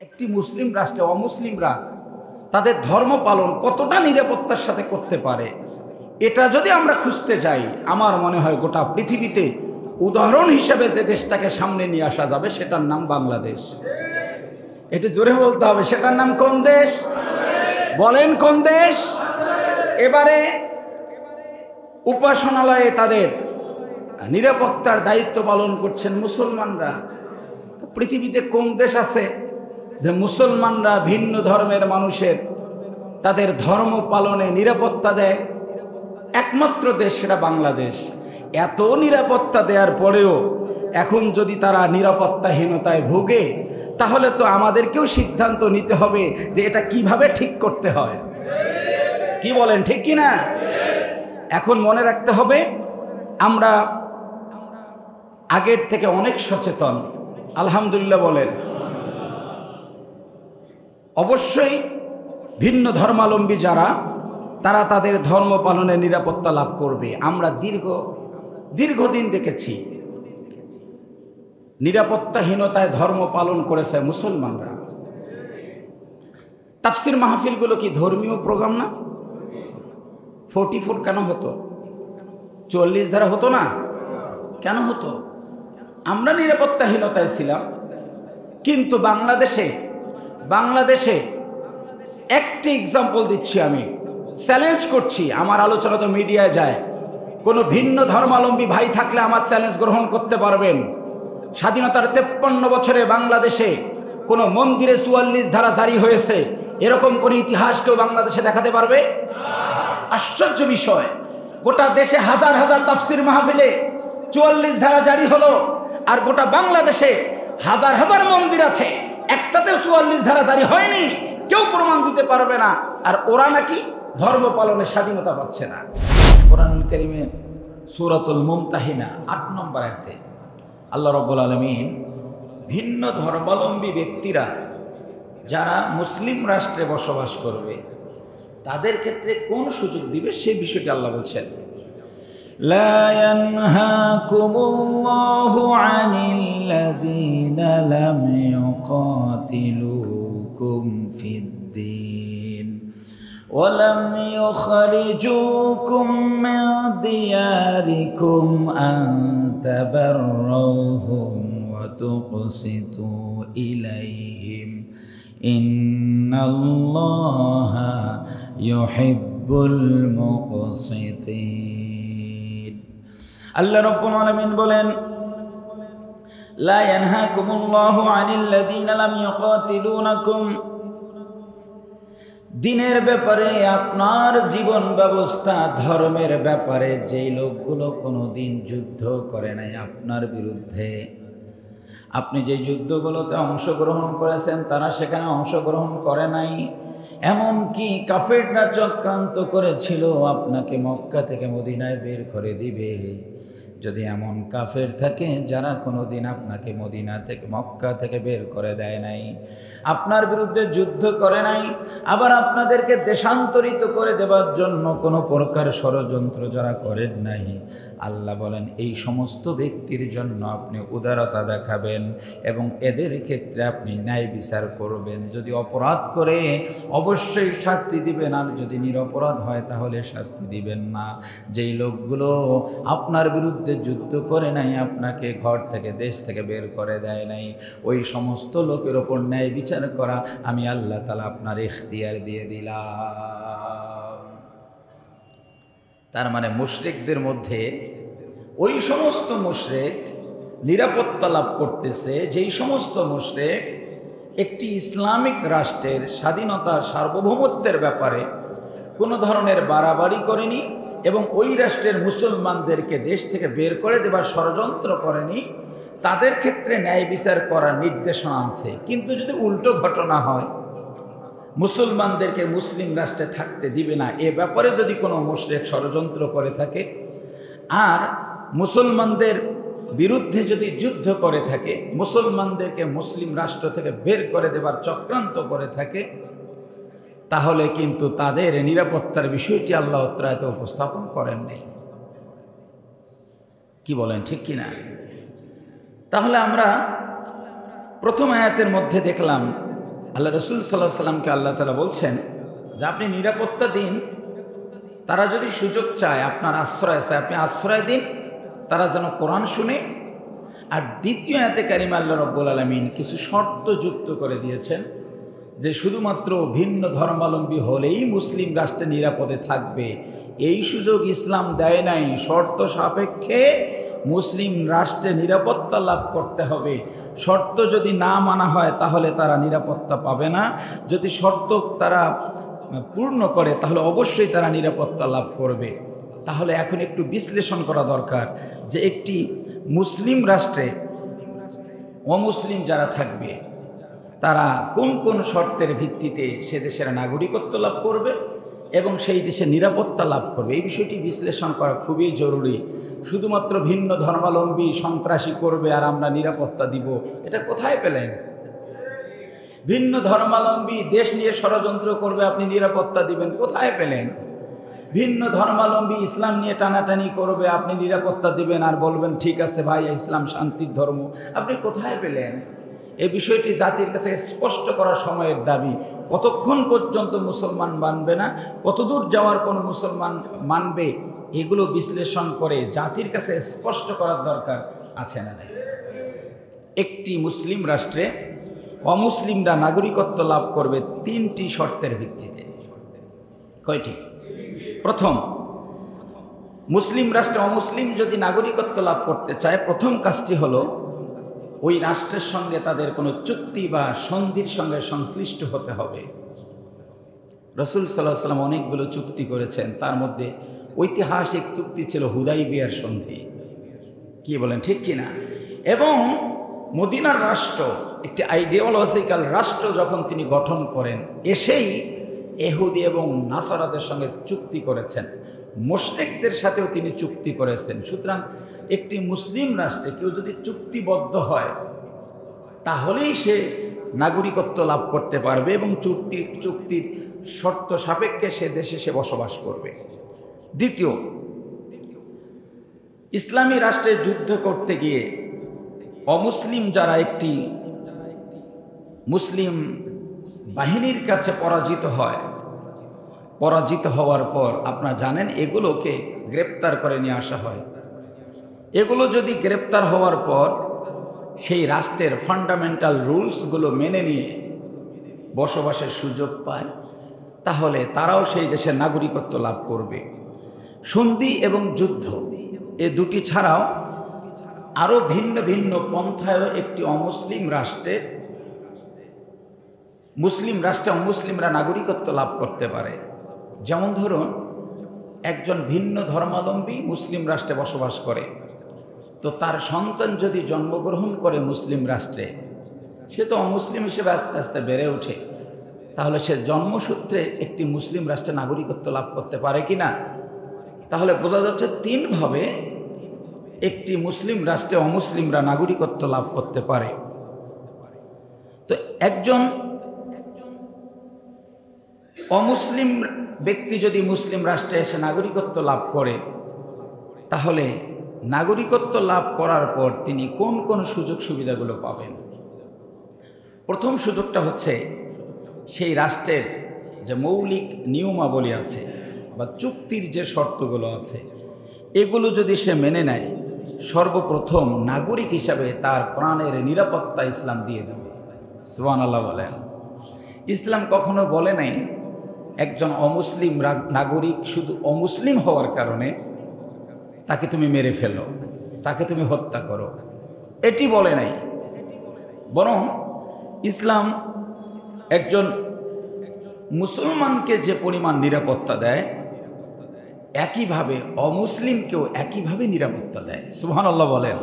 একটি মুসলিম রাষ্ট্রে অমুসলিমরা তাদের ধর্ম পালন কতটা নিরাপত্তার সাথে করতে পারে, এটা যদি আমরা খুঁজতে যাই, আমার মনে হয় গোটা পৃথিবীতে উদাহরণ হিসেবে যে দেশটাকে সামনে নিয়ে আসা যাবে সেটার নাম বাংলাদেশ। এটা জোরে বলতে হবে, সেটার নাম কোন দেশ? বলেন কোন দেশ? এবারে উপাসনালয়ে তাদের নিরাপত্তার দায়িত্ব পালন করছেন মুসলমানরা। পৃথিবীতে কোন দেশ আছে যে মুসলমানরা ভিন্ন ধর্মের মানুষের তাদের ধর্ম পালনে নিরাপত্তা দেয়? একমাত্র দেশ সেটা বাংলাদেশ। এত নিরাপত্তা দেওয়ার পরেও এখন যদি তারা নিরাপত্তাহীনতায় ভোগে, তাহলে তো আমাদেরকেও সিদ্ধান্ত নিতে হবে যে এটা কিভাবে ঠিক করতে হয়। কি বলেন, ঠিক কি না? এখন মনে রাখতে হবে আমরা আগের থেকে অনেক সচেতন, আলহামদুলিল্লাহ বলেন। অবশ্যই ভিন্ন ধর্মাবলম্বী যারা, তারা তাদের ধর্ম পালনে নিরাপত্তা লাভ করবে। আমরা দীর্ঘদিন দেখেছি নিরাপত্তাহীনতায় ধর্ম পালন করেছে মুসলমানরা। তাফসির মাহফিলগুলো কি ধর্মীয় প্রোগ্রাম না? 44 কেন হতো? 40 ধারা হতো না? কেন হতো? আমরা নিরাপত্তাহীনতায় ছিলাম। কিন্তু বাংলাদেশে একটি এক্সাম্পল দিচ্ছি, আমি চ্যালেঞ্জ করছি, আমার আলোচনা তো মিডিয়ায় যায়, কোনো ভিন্ন ধর্মাবলম্বী ভাই থাকলে আমার চ্যালেঞ্জ গ্রহণ করতে পারবেন। স্বাধীনতার 53 বছরে বাংলাদেশে কোনো মন্দিরে 44 ধারা জারি হয়েছে, এরকম কোন ইতিহাস কেউ বাংলাদেশে দেখাতে পারবে? আশ্চর্য বিষয়, গোটা দেশে হাজার হাজার তাফসির মাহফিলে 44 ধারা জারি হলো, আর গোটা বাংলাদেশে হাজার হাজার মন্দির আছে, একটাতেও 44 ধারা জারি হয়নি, কেউ প্রমাণ দিতে পারবে না। আর ওরা নাকি ধর্ম পালনে স্বাধীনতা পাচ্ছে না। কোরআনুল কারীমে সূরাতুল মুমতাহিনা 8 নম্বর আয়াতে আল্লাহ রাব্বুল আলামিন ভিন্ন ধর্মাবলম্বী ব্যক্তিরা যারা মুসলিম রাষ্ট্রে বসবাস করবে তাদের ক্ষেত্রে কোন সুযোগ দিবে সেই বিষয়টি আল্লাহ বলছেন। লা ইয়ানহাকুমুল্লাহু আনিল্লাযীনা লাম ইউকাতিলুকুম ফিদ-দীন ওয়া লাম ইউখরিজুকুম মিন দিয়ারিকুম আন তাবাররাহুম ওয়া তুকসিতু ইলাইহিম ইন্নাল্লাহা ইউহিব্বুল মুকসিতিন। আল্লাহ রাব্বুল আলামিন বলেন, লা ইয়ানহাকুমুল্লাহু আনিল্লাযীনা লাম ইউকাতিলুনাকুম, দিনের ব্যাপারে, আপনার জীবন ব্যবস্থা, ধর্মের ব্যাপারে যেই লোকগুলো কোনোদিন যুদ্ধ করে নাই আপনার বিরুদ্ধে, আপনি যে যুদ্ধগুলোতে অংশগ্রহণ করেছেন তারা সেখানে অংশগ্রহণ করে নাই, এমনকি কাফেররা চক্রান্ত করেছিল আপনাকে মক্কা থেকে মদিনায় বের করে দিবে। যদি এমন কাফের থাকে যারা কোনোদিন আপনাকে মদিনা থেকে মক্কা থেকে বের করে দেয় নাই, আপনার বিরুদ্ধে যুদ্ধ করে নাই, আবার আপনাদেরকে দেশান্তরিত করে দেওয়ার জন্য কোনো প্রকার ষড়যন্ত্র যারা করেন নাই, আল্লাহ বলেন এই সমস্ত ব্যক্তির জন্য আপনি উদারতা দেখাবেন এবং এদের ক্ষেত্রে আপনি ন্যায় বিচার করবেন। যদি অপরাধ করে অবশ্যই শাস্তি দিবেন, আর যদি নিরপরাধ হয় তাহলে শাস্তি দিবেন না। যেই লোকগুলো আপনার বিরুদ্ধে যুদ্ধ করে নাই, আপনাকে ঘর থেকে দেশ থেকে বের করে দেয় নাই, ওই সমস্ত লোকের ওপর ন্যায় বিচার করা আমি আল্লাহ তাআলা আপনার ইখতিয়ার দিয়ে দিলাম। তার মানে মুশরিকদের মধ্যে ওই সমস্ত মুশরিক নিরাপত্তা লাভ করতেছে যেই সমস্ত মুশরিক একটি ইসলামিক রাষ্ট্রের স্বাধীনতা সার্বভৌমত্বের ব্যাপারে কোনো ধরনের বাড়াবাড়ি করেনি এবং ওই রাষ্ট্রের মুসলমানদেরকে দেশ থেকে বের করে দেবার ষড়যন্ত্র করেনি, তাদের ক্ষেত্রে ন্যায় বিচার করার নির্দেশনা আছে। কিন্তু যদি উল্টো ঘটনা হয়, মুসলমানদেরকে মুসলিম রাষ্ট্রে থাকতে দিবে না, এ ব্যাপারে যদি কোনো মুশরিক ষড়যন্ত্র করে থাকে আর মুসলমানদের বিরুদ্ধে যদি যুদ্ধ করে থাকে, মুসলমানদেরকে মুসলিম রাষ্ট্র থেকে বের করে দেবার চক্রান্ত করে থাকে, তাহলে কিন্তু তাদের নিরাপত্তার বিষয়টি আল্লাহ তাআলা উপস্থাপন করেন নাই। কি বলেন, ঠিক কিনা? তাহলে আমরা প্রথম আয়াতের মধ্যে দেখলাম আল্লাহ রসুল সাল্লাল্লাহু আলাইহি সাল্লামকে আল্লাহ তাআলা বলছেন যে আপনি নিরাপত্তা দিন, তারা যদি সুযোগ চায় আপনার আশ্রয় চায় আপনি আশ্রয় দিন, তারা যেন কোরআন শুনে। আর দ্বিতীয় আয়াতে কারিমা আল্লাহ রাব্বুল আলামিন কিছু শর্ত যুক্ত করে দিয়েছেন যে শুধুমাত্র ভিন্ন ধর্মাবলম্বী হলেই মুসলিম রাষ্ট্রে নিরাপদে থাকবে, এই সুযোগ ইসলাম দেয় নাই। শর্ত সাপেক্ষে মুসলিম রাষ্ট্রে নিরাপত্তা লাভ করতে হবে। শর্ত যদি না মানা হয় তাহলে তারা নিরাপত্তা পাবে না, যদি শর্ত তারা পূর্ণ করে তাহলে অবশ্যই তারা নিরাপত্তা লাভ করবে। তাহলে এখন একটু বিশ্লেষণ করা দরকার যে একটি মুসলিম রাষ্ট্রে অমুসলিম যারা থাকবে তারা কোন কোন শর্তের ভিত্তিতে সে দেশের নাগরিকত্ব লাভ করবে এবং সেই দেশে নিরাপত্তা লাভ করবে, এই বিষয়টি বিশ্লেষণ করা খুবই জরুরি। শুধুমাত্র ভিন্ন ধর্মাবলম্বী সন্ত্রাসী করবে আর আমরা নিরাপত্তা দিব, এটা কোথায় পেলেন? ভিন্ন ধর্মাবলম্বী দেশ নিয়ে ষড়যন্ত্র করবে, আপনি নিরাপত্তা দিবেন, কোথায় পেলেন? ভিন্ন ধর্মাবলম্বী ইসলাম নিয়ে টানাটানি করবে, আপনি নিরাপত্তা দিবেন আর বলবেন ঠিক আছে ভাই ইসলাম শান্তির ধর্ম, আপনি কোথায় পেলেন? এই বিষয়টি জাতির কাছে স্পষ্ট করার সময়ের দাবি। কতক্ষণ পর্যন্ত মুসলমান মানবে না, কতদূর যাওয়ার পর মুসলমান মানবে, এগুলো বিশ্লেষণ করে জাতির কাছে স্পষ্ট করার দরকার আছে না? একটি মুসলিম রাষ্ট্রে অমুসলিমরা নাগরিকত্ব লাভ করবে তিনটি শর্তের ভিত্তিতে। কয়টি? প্রথম, মুসলিম রাষ্ট্রে অমুসলিম যদি নাগরিকত্ব লাভ করতে চায় প্রথম কাজটি হলো ওই রাষ্ট্রের সঙ্গে তাদের কোনো চুক্তি বা সন্ধির সঙ্গে সংশ্লিষ্ট হতে হবে। রাসূল সাল্লাল্লাহু আলাইহি ওয়াসাল্লাম অনেকগুলো চুক্তি করেছেন, তার মধ্যে ঐতিহাসিক চুক্তি ছিল হুদাইবিয়ার সন্ধি। কি বলেন, ঠিক কিনা? এবং মদিনার রাষ্ট্র একটি আইডিওলজিক্যাল রাষ্ট্র যখন তিনি গঠন করেন, এসেই ইহুদি এবং নাসারাদের সঙ্গে চুক্তি করেছেন, মুশরিকদের সাথেও তিনি চুক্তি করেছেন। সুতরাং একটি মুসলিম রাষ্ট্রে কেউ যদি চুক্তিবদ্ধ হয় তাহলেই সে নাগরিকত্ব লাভ করতে পারবে এবং চুক্তির শর্ত সাপেক্ষে সে দেশে সে বসবাস করবে। দ্বিতীয়, ইসলামী রাষ্ট্রে যুদ্ধ করতে গিয়ে অমুসলিম যারা একটি মুসলিম বাহিনীর কাছে পরাজিত হয়, পরাজিত হওয়ার পর আপনারা জানেন এগুলোকে গ্রেপ্তার করে নিয়ে আসা হয়। এগুলো যদি গ্রেপ্তার হওয়ার পর সেই রাষ্ট্রের ফান্ডামেন্টাল রুলসগুলো মেনে নিয়ে বসবাসের সুযোগ পায় তাহলে তারাও সেই দেশের নাগরিকত্ব লাভ করবে। সন্ধি এবং যুদ্ধ এ দুটি ছাড়াও আরও ভিন্ন ভিন্ন পন্থায়ও একটি অমুসলিম রাষ্ট্রে অমুসলিমরা নাগরিকত্ব লাভ করতে পারে। যেমন ধরুন, একজন ভিন্ন ধর্মাবলম্বী মুসলিম রাষ্ট্রে বসবাস করে, তো তার সন্তান যদি জন্মগ্রহণ করে মুসলিম রাষ্ট্রে, সে তো অমুসলিম হিসেবে আস্তে আস্তে বেড়ে ওঠে, তাহলে সে জন্মসূত্রে একটি মুসলিম রাষ্ট্রে নাগরিকত্ব লাভ করতে পারে কি না? তাহলে বোঝা যাচ্ছে তিনভাবে একটি মুসলিম রাষ্ট্রে অমুসলিমরা নাগরিকত্ব লাভ করতে পারে। তো একজন অমুসলিম ব্যক্তি যদি মুসলিম রাষ্ট্রে এসে নাগরিকত্ব লাভ করে তাহলে নাগরিকত্ব লাভ করার পর তিনি কোন কোন সুযোগ সুবিধাগুলো পাবেন? প্রথম সুযোগটা হচ্ছে সেই রাষ্ট্রের যে মৌলিক নিয়মাবলী আছে বা চুক্তির যে শর্তগুলো আছে এগুলো যদি সে মেনে নেয়, সর্বপ্রথম নাগরিক হিসাবে তার প্রাণের নিরাপত্তা ইসলাম দিয়ে দেবে। সুবহানাল্লাহ বলেন। ইসলাম কখনো বলে নাই একজন অমুসলিম নাগরিক শুধু অমুসলিম হওয়ার কারণে তাকে তুমি মেরে ফেলো, তাকে তুমি হত্যা করো, এটি বলে নাই। বরং ইসলাম একজন মুসলমানকে যে পরিমাণ নিরাপত্তা দেয় একইভাবে অমুসলিমকেও একইভাবে নিরাপত্তা দেয়। সুবহানাল্লাহ বলেন।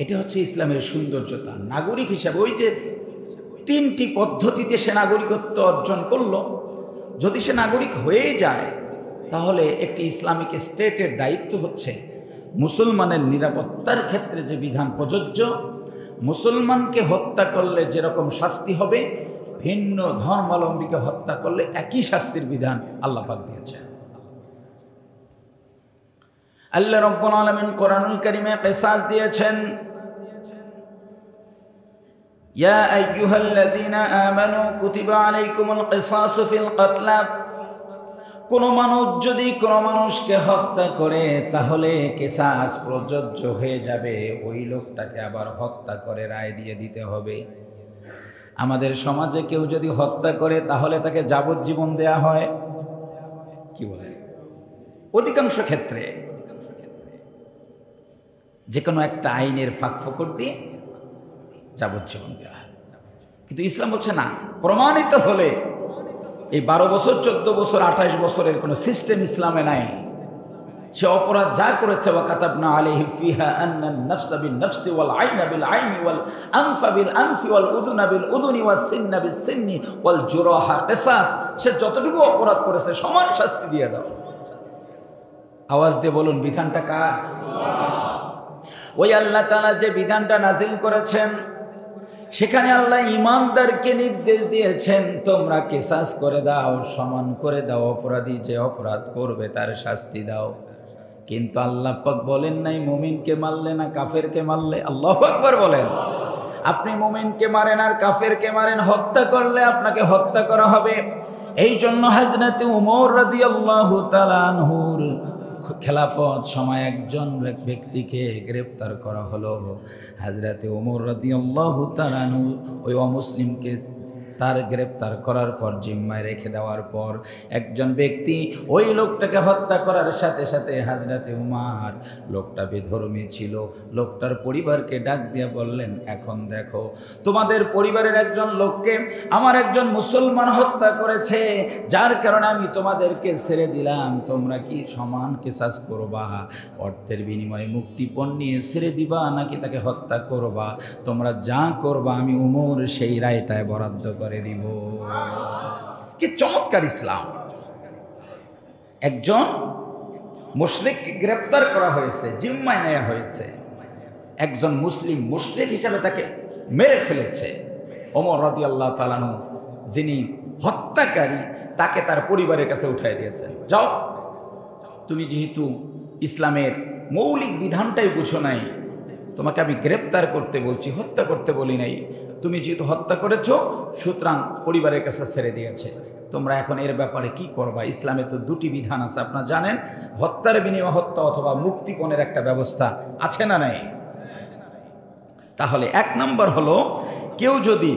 এটা হচ্ছে ইসলামের সৌন্দর্যতা। নাগরিক হিসাবে ওই যে তিনটি পদ্ধতিতে সে নাগরিকত্ব অর্জন করলো, যদি সে নাগরিক হয়ে যায় তাহলে একটি ইসলামিক স্টেটের দায়িত্ব হচ্ছে মুসলমানের নিরাপত্তার ক্ষেত্রে যে বিধান প্রযোজ্য, মুসলমানকে হত্যা করলে যেরকম শাস্তি হবে ভিন্ন ধর্মাবলম্বীকে হত্যা করলে একই শাস্তির বিধান আল্লাহ পাক দিয়েছেন। আল্লাহ রাব্বুল আলামিন কোরআনুল কারীমে কিসাস দিয়েছেন ইয়া আইয়ুহাল্লাযীনা আমানু কুতিবা আলাইকুমুল কিসাসু ফিল কাতলা, কোন মানুষ যদি কোন মানুষকে হত্যা করে তাহলে কিসাস প্রযোজ্য হয়ে যাবে, ওই লোকটাকে আবার হত্যা করে রায় দিয়ে দিতে হবে। আমাদের সমাজে কেউ যদি হত্যা করে তাহলে তাকে যাবজ্জীবন দেয়া হয়, কি বলে, অধিকাংশ ক্ষেত্রে যে কোনো একটা আইনের ফাঁকফোকর দিয়ে যাবজ্জীবন দেওয়া হয়। কিন্তু ইসলাম বলছে না, প্রমাণিত হলে এই 12 বছর 14 বছর 28 বছরের কোনো সিস্টেম ইসলামে নাই। সে অপরাধ যা করেছে, ওয়া কাতাবনা আলাইহিম ফিহা আন্নান নাফসা বিন নাফসি ওয়াল আইনা বিল আইনি ওয়াল আনফা বিল আনফি ওয়াল উযুনা বিল উযুনি ওয়াস সিন্না বিস সিন্নি ওয়াল জুরাহা কিসাস, সে যতটুকু অপরাধ করেছে সমান শাস্তি দিয়ে দাও। আওয়াজ দিয়ে বলুন, বিধানটা কার? ওই আল্লাহ তাআলা যে বিধানটা নাজিল করেছেন, সেখানে আল্লাহ ঈমানদারকে নির্দেশ দিয়েছেন, তোমরা কিসাস করে দাও, সমান করে দাও, অপরাধী যে অপরাধ করবে তার শাস্তি দাও। কিন্তু আল্লাহ পাক বলেন নাই মুমিনকে মারলে না কাফেরকে মারলে। আল্লাহু আকবার বলেন। আপনি মুমিনকে মারেন আর কাফেরকে মারেন, হত্যা করলে আপনাকে হত্যা করা হবে। এই জন্য হযরত ওমর রাদিয়াল্লাহু তাআলা আনহুর খেলাফত সময় একজন ব্যক্তিকে গ্রেফতার করা হলো। হযরত ওমর রাদিয়াল্লাহু তাআলা আনহু ওই অমুসলিমকে তার গ্রেফতার করার পর জিম্মায় রেখে দেওয়ার পর একজন ব্যক্তি ওই লোকটাকে হত্যা করার সাথে সাথে হযরত উমর, লোকটা বেধর্মী ছিল, লোকটার পরিবারকে ডাক দিয়ে বললেন, এখন দেখো তোমাদের পরিবারের একজন লোককে আমার একজন মুসলমান হত্যা করেছে, যার কারণে আমি তোমাদেরকে ছেড়ে দিলাম, তোমরা কি সমান কিসাস করবা? অর্থের বিনিময়ে মুক্তিপণ নিয়ে ছেড়ে দিবা নাকি তাকে হত্যা করবা? তোমরা যা করবা আমি উমর সেই রায়টায় বরাদ্দ করে দিব। কি চমৎকার ইসলাম! একজন মুশরিককে গ্রেফতার করা হয়েছে, জিম্মায় নেওয়া হয়েছে, একজন মুসলিম মুশরিক হিসাবে তাকে মেরে ফেলেছে। ওমর রাদিয়াল্লাহু তাআলা আনহু যিনি হত্যাকারী তাকে তার পরিবারের কাছে উঠায় দিয়েছেন, যাও তুমি যেহেতু ইসলামের মৌলিক বিধানটাই বুঝো নাই, তোমাকে আমি গ্রেফতার করতে বলছি, হত্যা করতে বলি নাই, তুমি যেহেতু হত্যা করেছো সুতরাং পরিবারের কাছে ছেড়ে দিয়েছে, তোমরা এখন এর ব্যাপারে কি করবা? ইসলামে তো দুটি বিধান আছে, আপনারা জানেন, হত্যার বিনিময়ে হত্যা অথবা মুক্তিপণের একটা ব্যবস্থা আছে না নাই? তাহলে 1 নম্বর হলো, কেউ যদি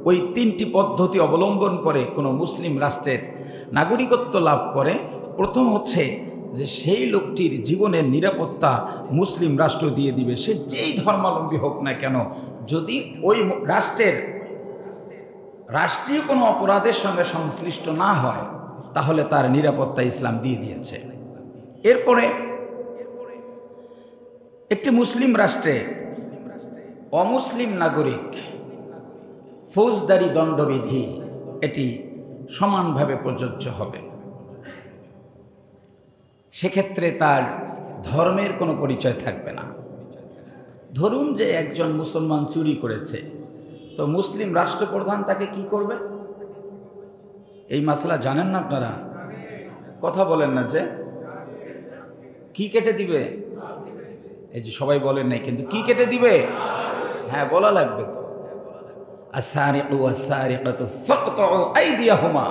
ওই 3টি পদ্ধতি অবলম্বন করে কোনো মুসলিম রাষ্ট্রের নাগরিকত্ব লাভ করে, প্রথম হচ্ছে যে সেই লোকটির জীবনের নিরাপত্তা মুসলিম রাষ্ট্র দিয়ে দিবে, সে যেই ধর্মাবলম্বী হোক না কেন, যদি ওই রাষ্ট্রের রাষ্ট্রীয় কোনো অপরাধের সঙ্গে সংশ্লিষ্ট না হয় তাহলে তার নিরাপত্তা ইসলাম দিয়ে দিয়েছে। এরপরে একটি মুসলিম রাষ্ট্রে অমুসলিম নাগরিক ফৌজদারি দণ্ডবিধি এটি সমানভাবে প্রযোজ্য হবে। সেক্ষেত্রে তার ধর্মের কোনো পরিচয় থাকবে না। ধরুন যে একজন মুসলমান চুরি করেছে, তো মুসলিম রাষ্ট্রপ্রধান তাকে কি করবে? এই মাসলা জানেন না আপনারা? কথা বলেন না যে কি কেটে দিবে? এই যে সবাই বলেন নাই, কিন্তু কি কেটে দিবে? হ্যাঁ, বলা লাগবে তো। আস-সারিকু ওয়াস-সারিকাতু ফাকতাউ আইদিয়াহুমা,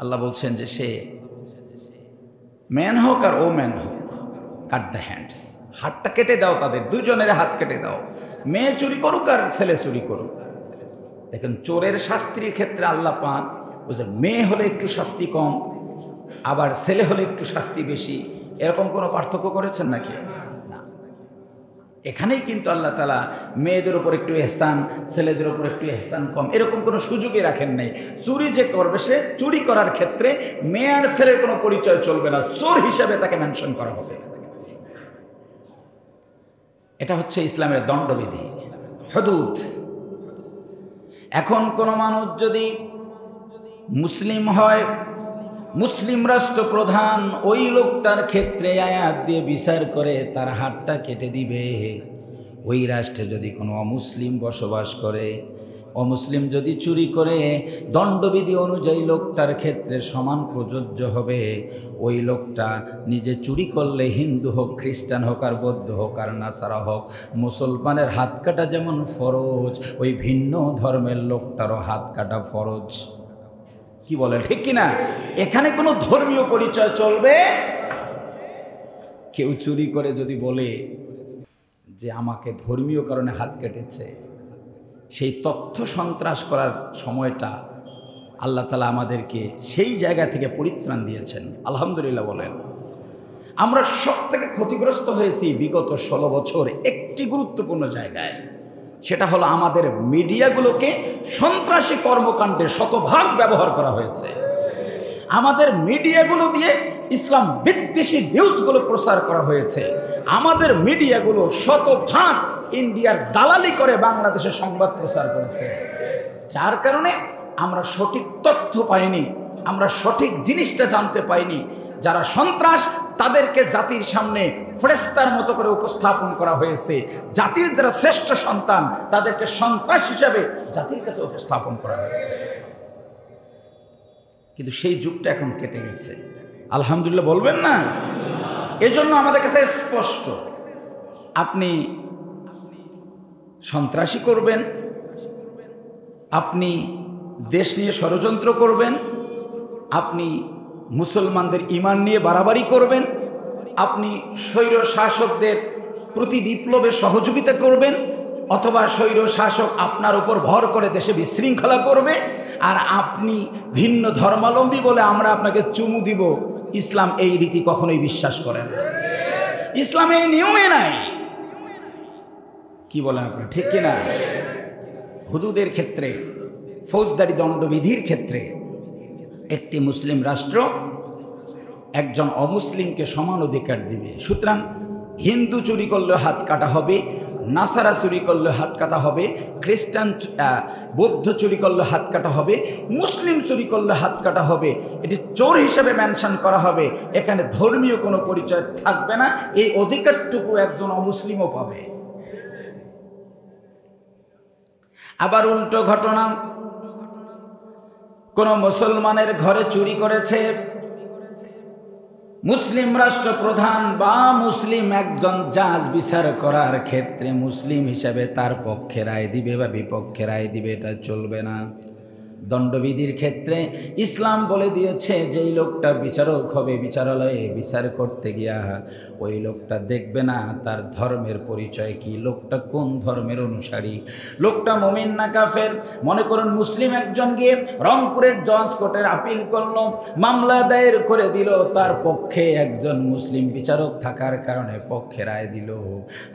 আল্লাহ বলছেন যে সে ম্যান হোক আর ও ম্যান হোক, কাট দ্য হ্যান্ডস, হাতটা কেটে দাও, তাদের দুজনের হাত কেটে দাও। মেয়ে চুরি করুক আর ছেলে চুরি করুক। দেখেন, চোরের শাস্তির ক্ষেত্রে আল্লাহ পাক বুঝে মেয়ে হলে একটু শাস্তি কম, আবার ছেলে হলে একটু শাস্তি বেশি, এরকম কোনো পার্থক্য করেছেন নাকি? না। এখানেই কিন্তু আল্লাহ তাআলা মেয়েদের উপর একটু ইহসান, ছেলেদের উপর একটু ইহসান কম, এরকম কোনো সুযোগই রাখেন নাই। চুরি যে করবে সে চুরি করার ক্ষেত্রে মেয়ে আর ছেলের কোনো পরিচয় চলবে না, চোর হিসাবে তাকে মেনশন করা হবে। এটা হচ্ছে ইসলামের দণ্ডবিধি, হুদুদ। এখন কোনো মানুষ যদি মুসলিম হয়, মুসলিম রাষ্ট্রপ্রধান ওই লোকটার ক্ষেত্রে আয়াত দিয়ে বিচার করে তার হাতটা কেটে দিবে। ওই রাষ্ট্রে যদি কোনো অমুসলিম বসবাস করে অমুসলিম যদি চুরি করে দণ্ডবিধি অনুযায়ী লোকটার ক্ষেত্রে সমান প্রযোজ্য হবে। ওই লোকটা নিজে চুরি করলে হিন্দু হোক, খ্রিস্টান হোক, আর বৌদ্ধ হোক, আর নাসারা হোক, মুসলমানের হাত কাটা যেমন ফরজ, ওই ভিন্ন ধর্মের লোকটারও হাত কাটা ফরজ। কি বলে, ঠিক কিনা? এখানে কোনো ধর্মীয় পরিচয় চলবে? কেউ চুরি করে যদি বলে যে আমাকে ধর্মীয় কারণে হাত কেটেছে, সেই তথ্য সন্ত্রাস করার সময়টা আল্লাহ তাআলা আমাদেরকে সেই জায়গা থেকে পরিত্রাণ দিয়েছেন, আলহামদুলিল্লাহ বলেন। আমরা সব থেকে ক্ষতিগ্রস্ত হয়েছি বিগত 16 বছর একটি গুরুত্বপূর্ণ জায়গায়, সেটা হলো আমাদের মিডিয়াগুলোকে সন্ত্রাসী কর্মকাণ্ডে শতভাগ ব্যবহার করা হয়েছে। আমাদের মিডিয়াগুলো দিয়ে ইসলাম বিদ্বেষী নিউজগুলো প্রচার করা হয়েছে। আমাদের মিডিয়াগুলো শতভাগ ইন্ডিয়ার দালালি করে বাংলাদেশের সংবাদ প্রচার করেছে, যার কারণে আমরা সঠিক তথ্য পাইনি, আমরা সঠিক জিনিসটা জানতে পাইনি। যারা সন্ত্রাস তাদেরকে জাতির সামনে ফেরেশতার মতো করে উপস্থাপন করা হয়েছে, জাতির যারা শ্রেষ্ঠ সন্তান তাদেরকে সন্ত্রাস হিসাবে জাতির কাছে উপস্থাপন করা হয়েছে। কিন্তু সেই যুগটা এখন কেটে গেছে, আলহামদুলিল্লাহ বলবেন না? এজন্য আমাদের কাছে স্পষ্ট, আপনি সন্ত্রাসী করবেন, আপনি দেশ নিয়ে ষড়যন্ত্র করবেন, আপনি মুসলমানদের ঈমান নিয়ে বাড়াবাড়ি করবেন, আপনি স্বৈর শাসকদের প্রতি বিপ্লবে সহযোগিতা করবেন, অথবা স্বৈর শাসক আপনার উপর ভর করে দেশে বিশৃঙ্খলা করবে, আর আপনি ভিন্ন ধর্মাবলম্বী বলে আমরা আপনাকে চুমু দিব। ইসলাম এই রীতি কখনোই বিশ্বাস করে না, ইসলাম এই নিয়মে নাই। কি বলেন আপনারা, ঠিক কিনা? হুদুদের ক্ষেত্রে, ফৌজদারি দণ্ডবিধির ক্ষেত্রে একটি মুসলিম রাষ্ট্র একজন অমুসলিমকে সমান অধিকার দিবে। সুতরাং হিন্দু চুরি করলে হাত কাটা হবে, নাসারা চুরি করলে হাত কাটা হবে, খ্রিস্টান বৌদ্ধ চুরি করলে হাত কাটা হবে, মুসলিম চুরি করলে হাত কাটা হবে। এটি চোর হিসেবে মেনশন করা হবে, এখানে ধর্মীয় কোনো পরিচয় থাকবে না। এই অধিকারটুকু একজন অমুসলিমও পাবে। আবার উল্টো ঘটনা, কোন মুসলমানের ঘরে চুরি করেছে, মুসলিম রাষ্ট্রপ্রধান বা মুসলিম একজন জাজ বিচার করার ক্ষেত্রে মুসলিম হিসাবে তার পক্ষে রায় দিবে বা বিপক্ষে রায় দিবে, এটা চলবে না। দণ্ডবিধির ক্ষেত্রে ইসলাম বলে দিয়েছে যেই লোকটা বিচারক হবে, বিচারালয়ে বিচার করতে গিয়া ওই লোকটা দেখবে না তার ধর্মের পরিচয় কি, লোকটা কোন ধর্মের অনুসারী, লোকটা মুমিন না কাফের। মনে করুন মুসলিম একজন গিয়ে রংপুরের জজ কোর্টের আপিল করলো, মামলা দায়ের করে দিল, তার পক্ষে একজন মুসলিম বিচারক থাকার কারণে পক্ষে রায় দিল,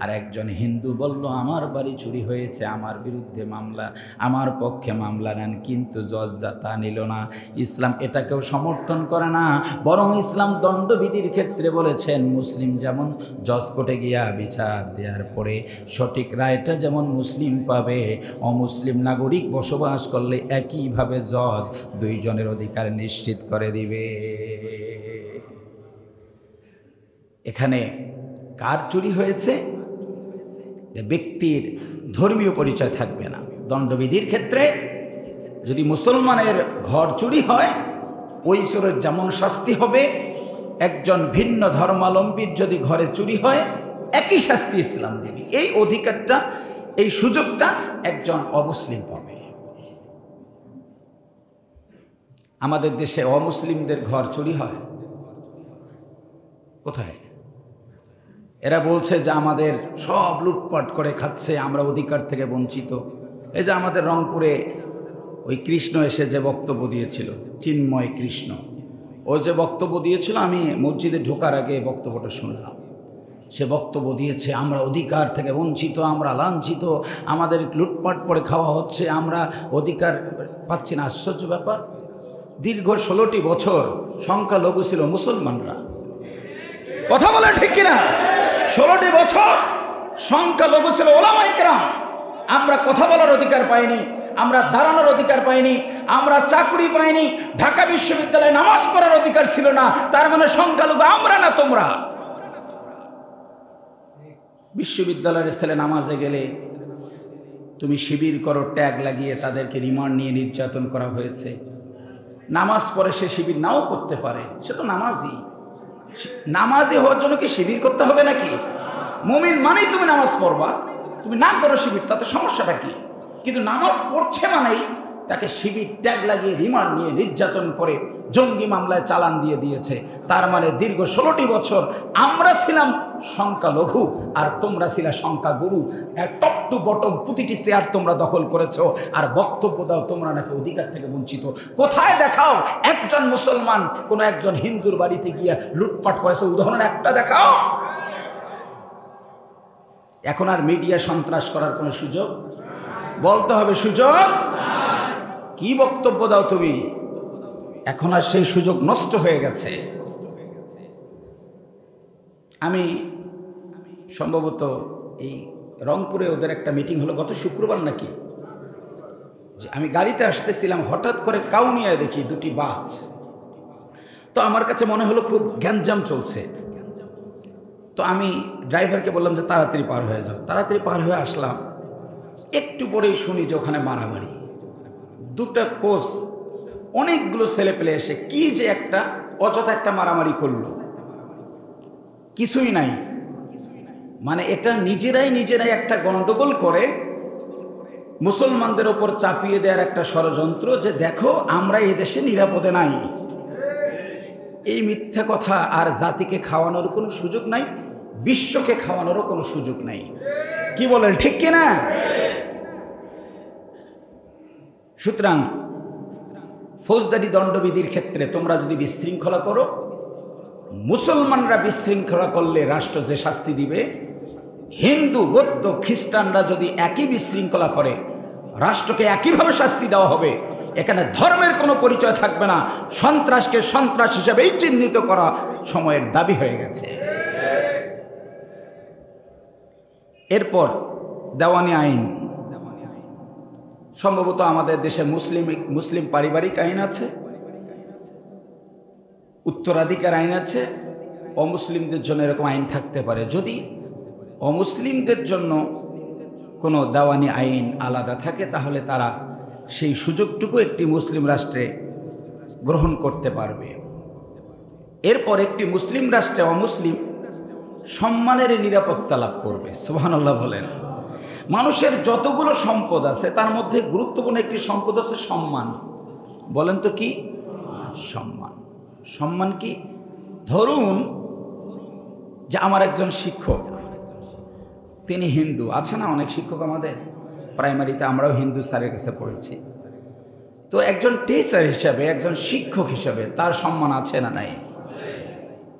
আর একজন হিন্দু বলল আমার বাড়ি চুরি হয়েছে, আমার বিরুদ্ধে মামলা, আমার পক্ষে মামলা নেন, কিন্তু জজ তা নিল না। ইসলাম এটাকেও সমর্থন করে না, বরং ইসলাম দণ্ডবিধির ক্ষেত্রে বলেছেন মুসলিম যেমন জজ কোর্টে গিয়া বিচার দেওয়ার পরে সঠিক রায়টা যেমন মুসলিম পাবে, অমুসলিম নাগরিক বসবাস করলে একইভাবে জজ দুইজনের অধিকার নিশ্চিত করে দিবে। এখানে কার চুরি হয়েছে ব্যক্তির ধর্মীয় পরিচয় থাকবে না। দণ্ডবিধির ক্ষেত্রে যদি মুসলমানের ঘর চুরি হয় ওই চোরের যেমন শাস্তি হবে, একজন ভিন্ন ধর্মাবলম্বীর যদি ঘরে চুরি হয় একই শাস্তি ইসলাম দেবে। এই অধিকারটা, এই সুযোগটা একজন অমুসলিম পাবে। আমাদের দেশে অমুসলিমদের ঘর চুরি হয় কোথায়? এরা বলছে যে আমাদের সব লুটপাট করে খাচ্ছে, আমরা অধিকার থেকে বঞ্চিত। এই যে আমাদের রংপুরে ওই কৃষ্ণ এসে যে বক্তব্য দিয়েছিল, চিন্ময় কৃষ্ণ, ও যে বক্তব্য দিয়েছিল, আমি মসজিদে ঢোকার আগে বক্তব্যটা শুনলাম। সে বক্তব্য দিয়েছে আমরা অধিকার থেকে বঞ্চিত, আমরা লাঞ্ছিত, আমাদের লুটপাট করে খাওয়া হচ্ছে, আমরা অধিকার পাচ্ছি না। আশ্চর্য ব্যাপার, দীর্ঘ 16টি বছর সংখ্যালঘু ছিল মুসলমানরা। কথা বলে ঠিক কিনা? 16টি বছর সংখ্যালঘু ছিল ওলামায়ে কেরাম। আমরা কথা বলার অধিকার পাইনি, আমরা দাঁড়ানোর অধিকার পাইনি, আমরা চাকরি পাইনি, ঢাকা বিশ্ববিদ্যালয়ে নামাজ পড়ার অধিকার ছিল না। তার মানে সংখ্যালঘু আমরা না তোমরা। বিশ্ববিদ্যালয়ের ছেলে নামাজে গেলে তুমি শিবির করো ট্যাগ লাগিয়ে তাদেরকে রিমান্ড নিয়ে নির্যাতন করা হয়েছে। নামাজ পড়ে সে শিবির নাও করতে পারে, সে তো নামাজি। নামাজি হওয়ার জন্য কি শিবির করতে হবে নাকি? মুমিন মানেই তুমি নামাজ পড়বা, তুমি না করো শিবির, তাতে সমস্যাটা কি? কিন্তু নামাজ পড়ছে মানেই তাকে শিবির ট্যাগ লাগিয়ে রিমান্ড নিয়ে নির্যাতন করে জঙ্গি মামলায় চালান দিয়ে দিয়েছে। তার মানে দীর্ঘ 16টি বছর আমরা ছিলাম সংখ্যালঘু আর তোমরা ছিলা সংখ্যাগুরু। টপ টু বটম প্রতিটি চেয়ার তোমরা দখল করেছো, আর বক্তব্য দাও তোমরা নাকি অধিকার থেকে বঞ্চিত। কোথায় দেখাও একজন মুসলমান কোন একজন হিন্দুর বাড়িতে গিয়ে লুটপাট করেছে? উদাহরণ একটা দেখাও। এখন আর মিডিয়া সন্ত্রাস করার কোনো সুযোগ, বলতে হবে সুযোগ। কি বক্তব্য দাও তুমি? এখন আর সেই সুযোগ নষ্ট হয়ে গেছে। আমি সম্ভবত এই রংপুরে ওদের একটা মিটিং হলো গত শুক্রবার নাকি, যে আমি গাড়িতে আসতেছিলাম, হঠাৎ করে কাউনিয়ায় দেখি দুটি বাস। তো আমার কাছে মনে হলো খুব গ্যাঞ্জাম চলছে। তো আমি ড্রাইভারকে বললাম যে তাড়াতাড়ি পার হয়ে যাও। তাড়াতাড়ি পার হয়ে আসলাম, একটু পরেই শুনি যে ওখানে মারামারি। দুটা কোচ অনেকগুলো ছেলে পেলে এসে কি যে একটা অযথা একটা মারামারি করলো, কিছুই নাই। মানে এটা নিজেরাই একটা গন্ডগোল করে মুসলমানদের ওপর চাপিয়ে দেওয়ার একটা ষড়যন্ত্র, যে দেখো আমরা এই দেশে নিরাপদে নাই। এই মিথ্যা কথা আর জাতিকে খাওয়ানোর কোনো সুযোগ নাই, বিশ্বকে খাওয়ানোরও কোনো সুযোগ নাই। কি বলেন, ঠিক কিনা? সুতরাং ফৌজদারি দণ্ডবিধির ক্ষেত্রে তোমরা যদি বিশৃঙ্খলা করো, মুসলমানরা বিশৃঙ্খলা করলে রাষ্ট্র যে শাস্তি দিবে, হিন্দু বৌদ্ধ খ্রিস্টানরা যদি একই বিশৃঙ্খলা করে রাষ্ট্রকে একইভাবে শাস্তি দেওয়া হবে। এখানে ধর্মের কোনো পরিচয় থাকবে না। সন্ত্রাসকে সন্ত্রাস হিসেবেই চিহ্নিত করা সময়ের দাবি হয়ে গেছে। এরপর দেওয়ানি আইন, সম্ভবত আমাদের দেশে মুসলিম পারিবারিক আইন আছে, উত্তরাধিকার আইন আছে। অমুসলিমদের জন্য এরকম আইন থাকতে পারে। যদি অমুসলিমদের জন্য কোনো দেওয়ানি আইন আলাদা থাকে, তাহলে তারা সেই সুযোগটুকু একটি মুসলিম রাষ্ট্রে গ্রহণ করতে পারবে। এরপর একটি মুসলিম রাষ্ট্রে অমুসলিম সম্মানের নিরাপত্তা লাভ করবে। সুবহানাল্লাহ বলেন। মানুষের যতগুলো সম্পদ আছে তার মধ্যে গুরুত্বপূর্ণ একটি সম্পদ আছে সম্মান। বলেন তো কি? সম্মান। সম্মান কি? ধরুন যে আমার একজন শিক্ষক, তিনি হিন্দু। আছে না অনেক শিক্ষক আমাদের প্রাইমারিতে, আমরাও হিন্দু স্যারের কাছে পড়েছি। তো একজন টিচার হিসাবে, একজন শিক্ষক হিসাবে তার সম্মান আছে না নাই?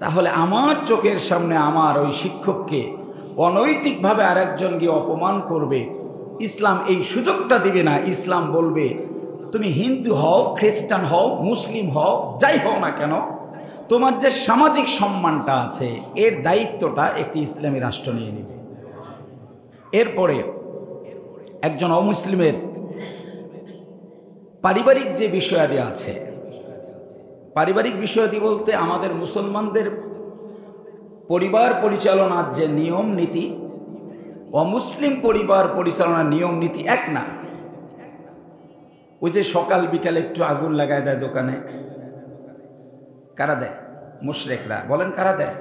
তাহলে আমার চোখের সামনে আমার ওই শিক্ষককে অনৈতিকভাবে আরেকজন গিয়ে অপমান করবে, ইসলাম এই সুযোগটা দিবে না। ইসলাম বলবে তুমি হিন্দু হও, খ্রিস্টান হও, মুসলিম হও, যাই হও না কেন, তোমার যে সামাজিক সম্মানটা আছে এর দায়িত্বটা একটি ইসলামী রাষ্ট্র নিয়ে নেবে। এরপরে একজন অমুসলিমের পারিবারিক যে বিষয়াদি আছে, পারিবারিক বিষয়াদি বলতে আমাদের মুসলমানদের পরিবার পরিচালনার যে নিয়ম নীতি, অমুসলিম পরিবার পরিচালনার নিয়ম নীতি এক না। ওই যে সকাল বিকালে একটু আগুন লাগায় দেয় দোকানে, কারা দেয়? মুশরিকরা। বলেন কারা দেয়?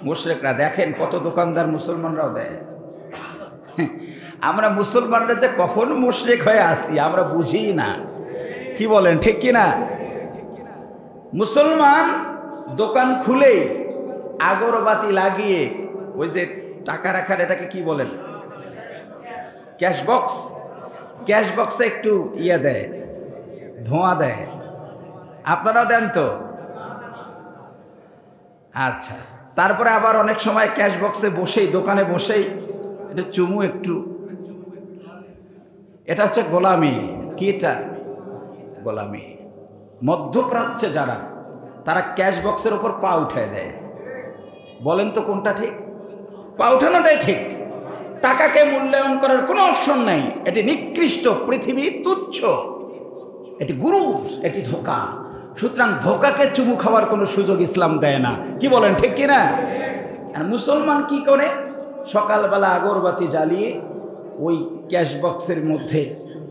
মুশরিকরা। দেখেন কত দোকানদার মুসলমানরাও দেয়। আমরা মুসলমানরা যে কখন মুশরিক হয়ে আসছি আমরা বুঝি না। কি বলেন, ঠিক কিনা? মুসলমান দোকান খুলেই আগরবাতি লাগিয়ে ওই যে টাকা রাখার, এটাকে কি বলেন? Cash box. ক্যাশ বক্সে একটু ইয়ে দেয়, ধোঁয়া দেয়। আপনারাও দেন তো? আচ্ছা। তারপরে আবার অনেক সময় ক্যাশ বক্সে বসেই, দোকানে বসেই এটা চুমু একটু। এটা হচ্ছে গোলামি। কি এটা? গোলামি। মধ্যপ্রাচ্যে যারা, তারা ক্যাশ বক্সের ওপর পা উঠায় দেয়। বলেন তো কোনটা ঠিক? পা উঠানোটাই ঠিক। টাকাকে মূল্যায়ন করার কোনো অপশন নাই। এটি নিকৃষ্ট, পৃথিবী তুচ্ছ, এটি গুরু, এটি ধোঁকা। সুতরাং ধোঁকাকে চুমু খাওয়ার কোনো সুযোগ ইসলাম দেয় না। কি বলেন, ঠিক কিনা? আর মুসলমান কি করে? সকালবেলা আগরবাতি জ্বালিয়ে ওই ক্যাশ বক্সের মধ্যে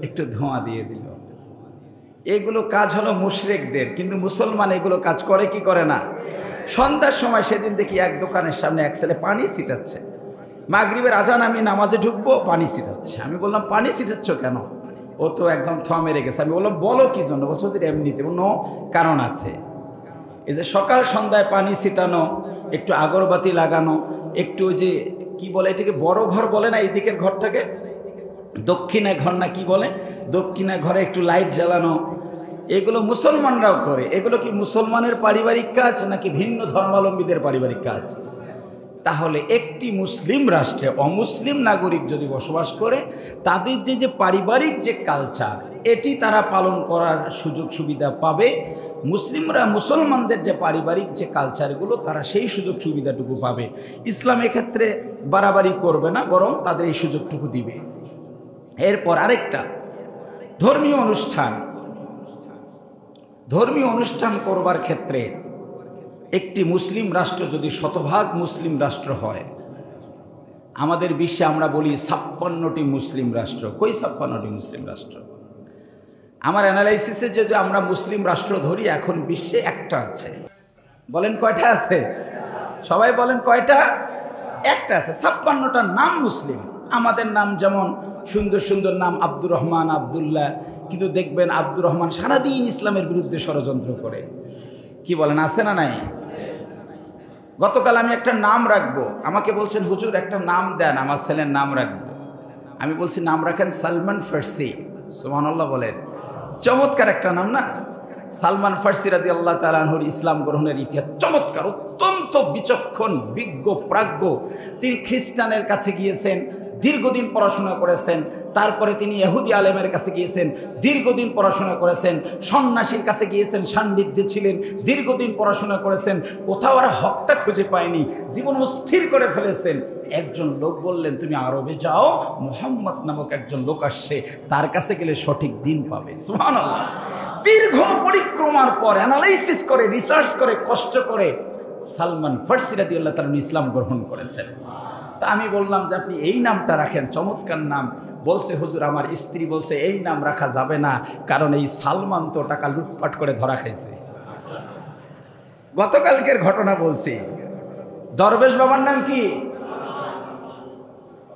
একটু ধোঁয়া দিয়ে দিল। এগুলো কাজ হলো মুশরিকদের, কিন্তু মুসলমান এগুলো কাজ করে কি করে না? সন্ধ্যার সময় সেদিন দেখি এক দোকানের সামনে এক ছেলে পানি ছিটাচ্ছে। মাগরিবের আজান, আমি নামাজে ঢুকবো, পানি ছিটাচ্ছে। আমি বললাম পানি ছিটাচ্ছ কেন? ও তো একদম থ মেরে গেছে। আমি বললাম বলো কি জন্য? বলছো যে এমনিতে। কোনো কারণ আছে। এই যে সকাল সন্ধ্যায় পানি ছিটানো, একটু আগরবাতি লাগানো, একটু ওই যে কি বলে এটাকে, বড় ঘর বলে না এই দিকের ঘরটাকে, দক্ষিণে ঘর না কি বলে, দক্ষিণে ঘরে একটু লাইট জ্বালানো, এগুলো মুসলমানরাও করে। এগুলো কি মুসলমানের পারিবারিক কাজ নাকি ভিন্ন ধর্মাবলম্বীদের পারিবারিক কাজ? তাহলে একটি মুসলিম রাষ্ট্রে অমুসলিম নাগরিক যদি বসবাস করে, তাদের যে পারিবারিক যে কালচার, এটি তারা পালন করার সুযোগ সুবিধা পাবে। মুসলিমরা মুসলমানদের যে পারিবারিক যে কালচারগুলো, তারা সেই সুযোগ সুবিধাটুকু পাবে। ইসলাম এক্ষেত্রে বাড়াবাড়ি করবে না, বরং তাদের এই সুযোগটুকু দিবে। এরপর আরেকটা, ধর্মীয় অনুষ্ঠান। ধর্মীয় অনুষ্ঠান করবার ক্ষেত্রে একটি মুসলিম রাষ্ট্র যদি শতভাগ মুসলিম রাষ্ট্র হয়, আমাদের বিশ্বে আমরা বলি 56টি মুসলিম রাষ্ট্র। কই 56টি মুসলিম রাষ্ট্র? আমার অ্যানালাইসিসে যদি আমরা মুসলিম রাষ্ট্র ধরি, এখন বিশ্বে একটা আছে। বলেন কয়টা আছে? সবাই বলেন কয়টা? একটা আছে। 56টার নাম মুসলিম। আমাদের নাম যেমন সুন্দর সুন্দর নাম, আব্দুর রহমান, আবদুল্লাহ, কিন্তু দেখবেন আব্দুর রহমান সারাদিন ইসলামের বিরুদ্ধে ষড়যন্ত্র করে। কি বলেন, আছে না নাই? গতকাল আমি একটা নাম রাখবো, আমাকে বলছেন হুজুর একটা নাম দেন, আমার ছেলের নাম রাখবো। আমি বলছি নাম রাখেন সালমান ফার্সি। সুবহানাল্লাহ বলেন, চমৎকার একটা নাম না? সালমান ফার্সি রাদিয়াল্লাহু তাআলা আনহুর ইসলাম গ্রহণের ইতিহাস চমৎকার, অত্যন্ত বিচক্ষণ, বিজ্ঞ, প্রাজ্ঞ। তিনি খ্রিস্টানের কাছে গিয়েছেন, দীর্ঘদিন পড়াশোনা করেছেন। তারপরে তিনি ইহুদি আলেমের কাছে গিয়েছেন, দীর্ঘদিন পড়াশোনা করেছেন। সন্ন্যাসীর কাছে গিয়েছেন, সান্নিধ্যে ছিলেন, দীর্ঘদিন পড়াশোনা করেছেন। কোথাও আর হকটা খুঁজে পায়নি, জীবন অস্থির করে ফেলেছেন। একজন লোক বললেন তুমি আরবে যাও, মুহাম্মদ নামক একজন লোক আসছে, তার কাছে গেলে সঠিক দিন পাবে। সুবহানাল্লাহ। দীর্ঘ পরিক্রমার পর অ্যানালাইসিস করে, রিসার্চ করে, কষ্ট করে সালমান ফার্সি রাদিয়াল্লাহু তাআলা ইসলাম গ্রহণ করেছেন। তা আমি বললাম যে আপনি এই নামটা রাখেন, চমৎকার নাম। বলছে হুজুর আমার স্ত্রী বলছে এই নাম রাখা যাবে না, কারণ এই সালমান তো টাকা লুটপাট করে ধরা খাইছে। গতকালকের ঘটনা বলছি। দরবেশ বাবার নাম কি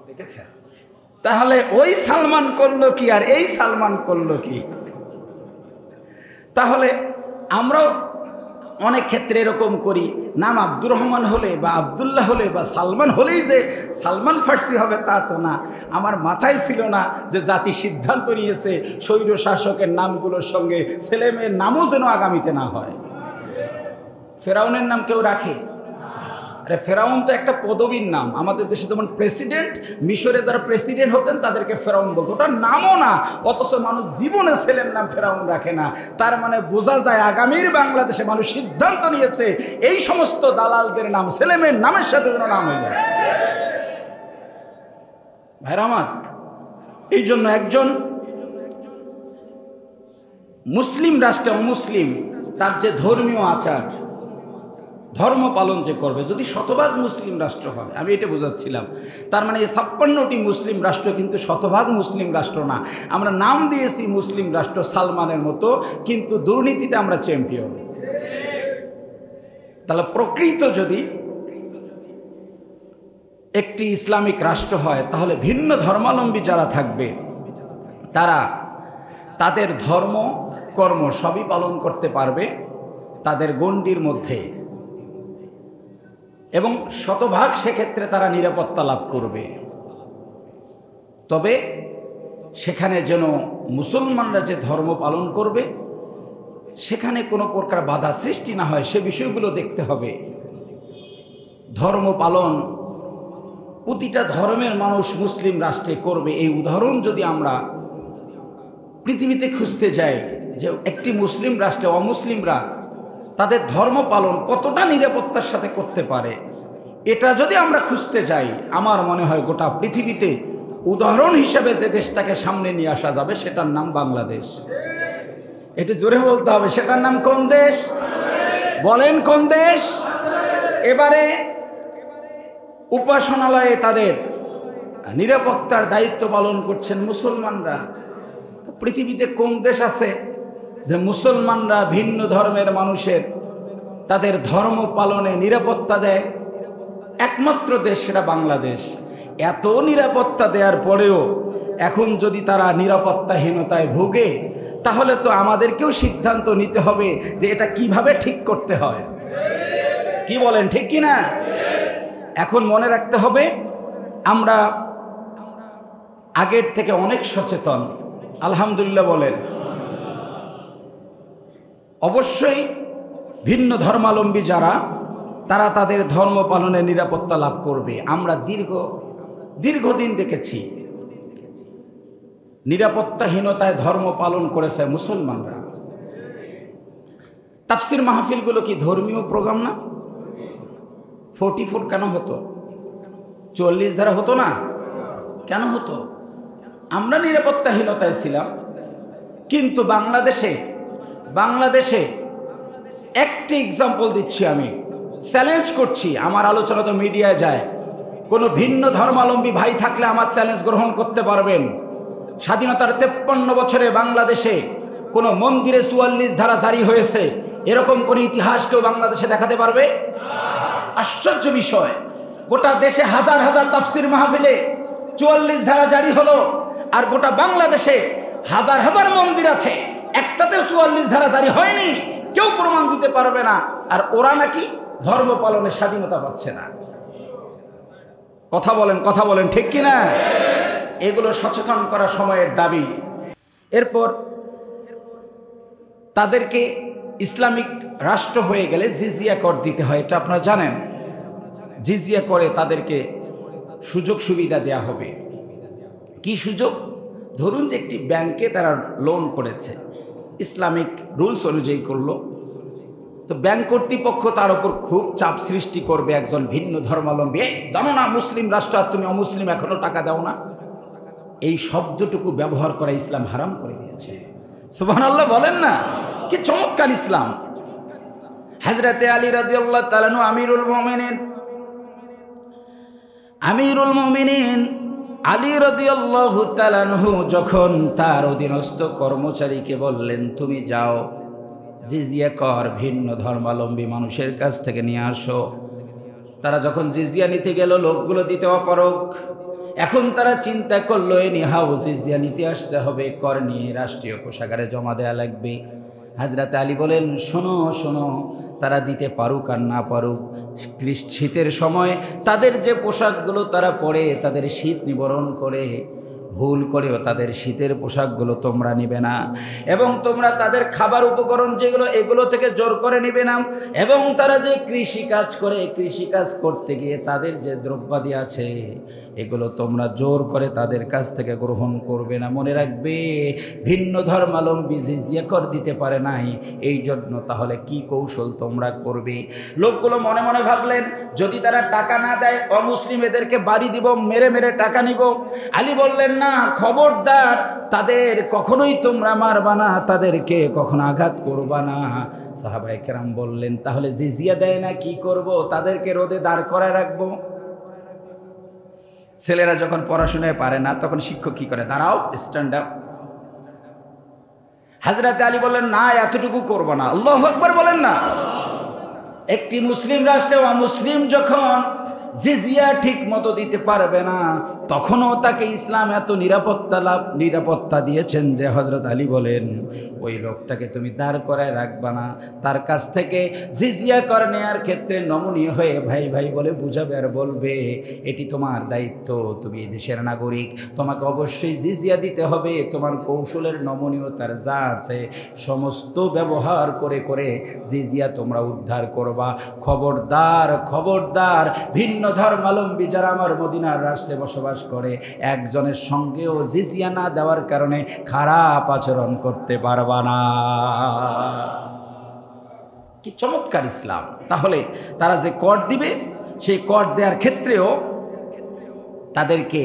দেখেছেন? তাহলে ওই সালমান করলো কি আর এই সালমান করলো কি? তাহলে আমরাও অনেক ক্ষেত্রে এরকম করি, নাম আব্দুর রহমান হলে বা আবদুল্লাহ হলে বা সালমান হলেই যে সালমান ফার্সি হবে তা তো না। আমার মাথায় ছিল না যে জাতি সিদ্ধান্ত নিয়েছে স্বৈর শাসকের নামগুলোর সঙ্গে ছেলেমেয়ের নামও যেন আগামীতে না হয়। ফেরাউনের নাম কেউ রাখে? আরে ফেরাউন তো একটা পদবীর নাম। আমাদের দেশে যেমন প্রেসিডেন্ট, মিশরে যারা প্রেসিডেন্ট হতেন তাদেরকে ফেরাউন বলতো, ওটার নামও না। অথচ মানুষ জীবনে ছেলের নাম ফেরাউন রাখে না। তার মানে বোঝা যায় আগামীর বাংলাদেশে মানুষ সিদ্ধান্ত নিয়েছে এই সমস্ত দালালদের নাম ছেলেমেয়ের নামের সাথে যেন নাম হয়ে যায়। ভাইরা আমার, এই জন্য একজন মুসলিম রাষ্ট্রে অমুসলিম তার যে ধর্মীয় আচার, ধর্ম পালন যে করবে, যদি শতভাগ মুসলিম রাষ্ট্র হয়, আমি এটা বোঝাচ্ছিলাম। তার মানে এই 56টি মুসলিম রাষ্ট্র কিন্তু শতভাগ মুসলিম রাষ্ট্র না। আমরা নাম দিয়েছি মুসলিম রাষ্ট্র সালমানের মতো, কিন্তু দুর্নীতিতে আমরা চ্যাম্পিয়ন। তাহলে প্রকৃত যদি একটি ইসলামিক রাষ্ট্র হয়, তাহলে ভিন্ন ধর্মাবলম্বী যারা থাকবে তারা তাদের ধর্ম কর্ম সবই পালন করতে পারবে তাদের গণ্ডির মধ্যে, এবং শতভাগ সেক্ষেত্রে তারা নিরাপত্তা লাভ করবে। তবে সেখানে যেন মুসলমানরা যে ধর্ম পালন করবে সেখানে কোনো প্রকার বাধা সৃষ্টি না হয়, সে বিষয়গুলো দেখতে হবে। ধর্ম পালন প্রতিটা ধর্মের মানুষ মুসলিম রাষ্ট্রে করবে, এই উদাহরণ যদি আমরা পৃথিবীতে খুঁজতে যাই যে একটি মুসলিম রাষ্ট্রে অমুসলিমরা তাদের ধর্ম পালন কতটা নিরাপত্তার সাথে করতে পারে, এটা যদি আমরা খুঁজতে যাই, আমার মনে হয় গোটা পৃথিবীতে উদাহরণ হিসেবে যে দেশটাকে সামনে নিয়ে আসা যাবে সেটার নাম বাংলাদেশ। এটা জোরে বলতে হবে, সেটার নাম কোন দেশ? বলেন কোন দেশ? এবারে উপাসনালয়ে তাদের নিরাপত্তার দায়িত্ব পালন করছেন মুসলমানরা। পৃথিবীতে কোন দেশ আছে যে মুসলমানরা ভিন্ন ধর্মের মানুষের তাদের ধর্ম পালনে নিরাপত্তা দেয়? একমাত্র দেশ সেটা বাংলাদেশ। এত নিরাপত্তা দেওয়ার পরেও এখন যদি তারা নিরাপত্তাহীনতায় ভোগে, তাহলে তো আমাদেরকেও সিদ্ধান্ত নিতে হবে যে এটা কিভাবে ঠিক করতে হয়। কি বলেন, ঠিক কি না? এখন মনে রাখতে হবে আমরা আগের থেকে অনেক সচেতন, আলহামদুলিল্লাহ বলেন। অবশ্যই ভিন্ন ধর্মাবলম্বী যারা, তারা তাদের ধর্ম পালনে নিরাপত্তা লাভ করবে। আমরা দীর্ঘদিন দেখেছি নিরাপত্তাহীনতায় ধর্ম পালন করেছে মুসলমানরা। তাফসির মাহফিলগুলো কি ধর্মীয় প্রোগ্রাম না? 44 কেন হতো? 40 ধারা হতো না? কেন হতো? আমরা নিরাপত্তাহীনতায় ছিলাম। কিন্তু বাংলাদেশে একটি এক্সাম্পল দিচ্ছি, আমি চ্যালেঞ্জ করছি, আমার আলোচনা তো মিডিয়ায় যায়, কোনো ভিন্ন ধর্মাবলম্বী ভাই থাকলে আমার চ্যালেঞ্জ গ্রহণ করতে পারবেন। স্বাধীনতার 53 বছরে বাংলাদেশে কোনো মন্দিরে 44 ধারা জারি হয়েছে, এরকম কোন ইতিহাস কেউ বাংলাদেশে দেখাতে পারবে? আশ্চর্য বিষয়, গোটা দেশে হাজার হাজার তাফসির মাহফিলে 44 ধারা জারি হলো, আর গোটা বাংলাদেশে হাজার হাজার মন্দির আছে, একটাতেও 44 ধারা জারি হয়নি। কেউ প্রমাণ দিতে পারবে না। আর ওরা নাকি ধর্ম পালনে স্বাধীনতা পাচ্ছে না। কথা বলেন, ঠিক কিনা? এগুলো সচেতন করা সময়ের দাবি। এরপর তাদেরকে ইসলামিক রাষ্ট্র হয়ে গেলে জিজিয়া কর দিতে হয়, এটা আপনারা জানেন। জিজিয়া করে তাদেরকে সুযোগ সুবিধা দেয়া হবে। কি সুযোগ? ধরুন যে একটি ব্যাংকে তারা লোন করেছে, ইসলামিক রুলস অনুযায়ী করলো, তো ব্যাংক কর্তৃপক্ষ তার উপর খুব চাপ সৃষ্টি করবে। একজন ভিন্ন ধর্মাবলম্বী, জানো না মুসলিম রাষ্ট্র আর তুমি অমুসলিম, এখনো টাকা দাও না, এই শব্দটুকু ব্যবহার করা ইসলাম হারাম করে দিয়েছে। সুবহানাল্লাহ বলেন না? কি চমৎকার ইসলাম! হযরতে আলী রাদিয়াল্লাহু তাআলা আনহু আমিরুল মুমিনিন আলী রাদিয়াল্লাহু তাআলা আনহু যখন তার অধীনস্থ কর্মচারীকে বললেন, তুমি যাও জিজিয়া কর ভিন্ন ধর্মাবলম্বী মানুষের কাছ থেকে নিয়ে আসো। তারা যখন জিজিয়া নিতে গেল, লোকগুলো দিতে অপারগ। এখন তারা চিন্তা করলো, এনিহাও জিজিয়া নিতে আসতে হবে, কর নিয়ে রাষ্ট্রীয় কোষাগারে জমা দেয়া লাগবে। হযরত আলী বলেন, শোনো, তারা দিতে পারুক আর না পারুক, শীতের সময় তাদের যে পোশাকগুলো তারা পরে, তাদের শীত নিবারণ করে, ভুল করেও তাদের শীতের পোশাকগুলো তোমরা নিবে না, এবং তোমরা তাদের খাবার উপকরণ যেগুলো, এগুলো থেকে জোর করে নিবে না, এবং তারা যে কৃষিকাজ করে, কৃষিকাজ করতে গিয়ে তাদের যে দ্রব্যাদি আছে, এগুলো তোমরা জোর করে তাদের কাছ থেকে গ্রহণ করবে না। মনে রাখবে, ভিন্ন ধর্মাবলম্বী জিজিয়া কর দিতে পারে নাই, এই জন্য তাহলে কি কৌশল তোমরা করবে? লোকগুলো মনে মনে ভাবলেন, যদি তারা টাকা না দেয়, অমুসলিম এদেরকে বাড়ি দিব, মেরে টাকা নিব। আলী বললেন, না, খবরদার, তাদের কখনোই তোমরা মারবা না, তাদেরকে কখনো আঘাত করবা না। সাহাবায়ে কেরাম বললেন, তাহলে জিজিয়া দেয় না, কি করব? তাদেরকে রোদে দাঁড় করায় রাখবো। ছেলেরা যখন পড়াশোনায় পারে না, তখন শিক্ষক কি করে? দাঁড়াও, স্ট্যান্ড আপ। হযরত আলী বললেন, না, এতটুকু করবো না। আল্লাহু আকবার বলেন না? একটি মুসলিম রাষ্ট্রে অমুসলিম যখন জিজিয়া ঠিক মতো দিতে পারবে না, তখনও তাকে ইসলাম এত নিরাপত্তা দিয়েছেন যে হযরত আলী বলেন, ওই লোকটাকে তুমি দাঁড় করায় রাখবা না, তার কাছ থেকে জিজিয়া কর নেয়ার ক্ষেত্রে নমনীয় হয়ে ভাই বলে বুঝাবে আর বলবে, এটি তোমার দায়িত্ব, তুমি দেশের নাগরিক, তোমাকে অবশ্যই জিজিয়া দিতে হবে। তোমার কৌশলের নমনীয়তার যা আছে সমস্ত ব্যবহার করে জিজিয়া তোমরা উদ্ধার করবা। খবরদার, ভিন্ন ধর্মাবলম্বী যারা আমার মদিনার রাষ্ট্রে বসবাস করে, একজনের সঙ্গেও জিজিয়া না দেওয়ার কারণে খারাপ আচরণ করতে পারবা না। কি চমৎকার ইসলাম! তাহলে তারা যে কর দিবে, সেই কর দেওয়ার ক্ষেত্রেও তাদেরকে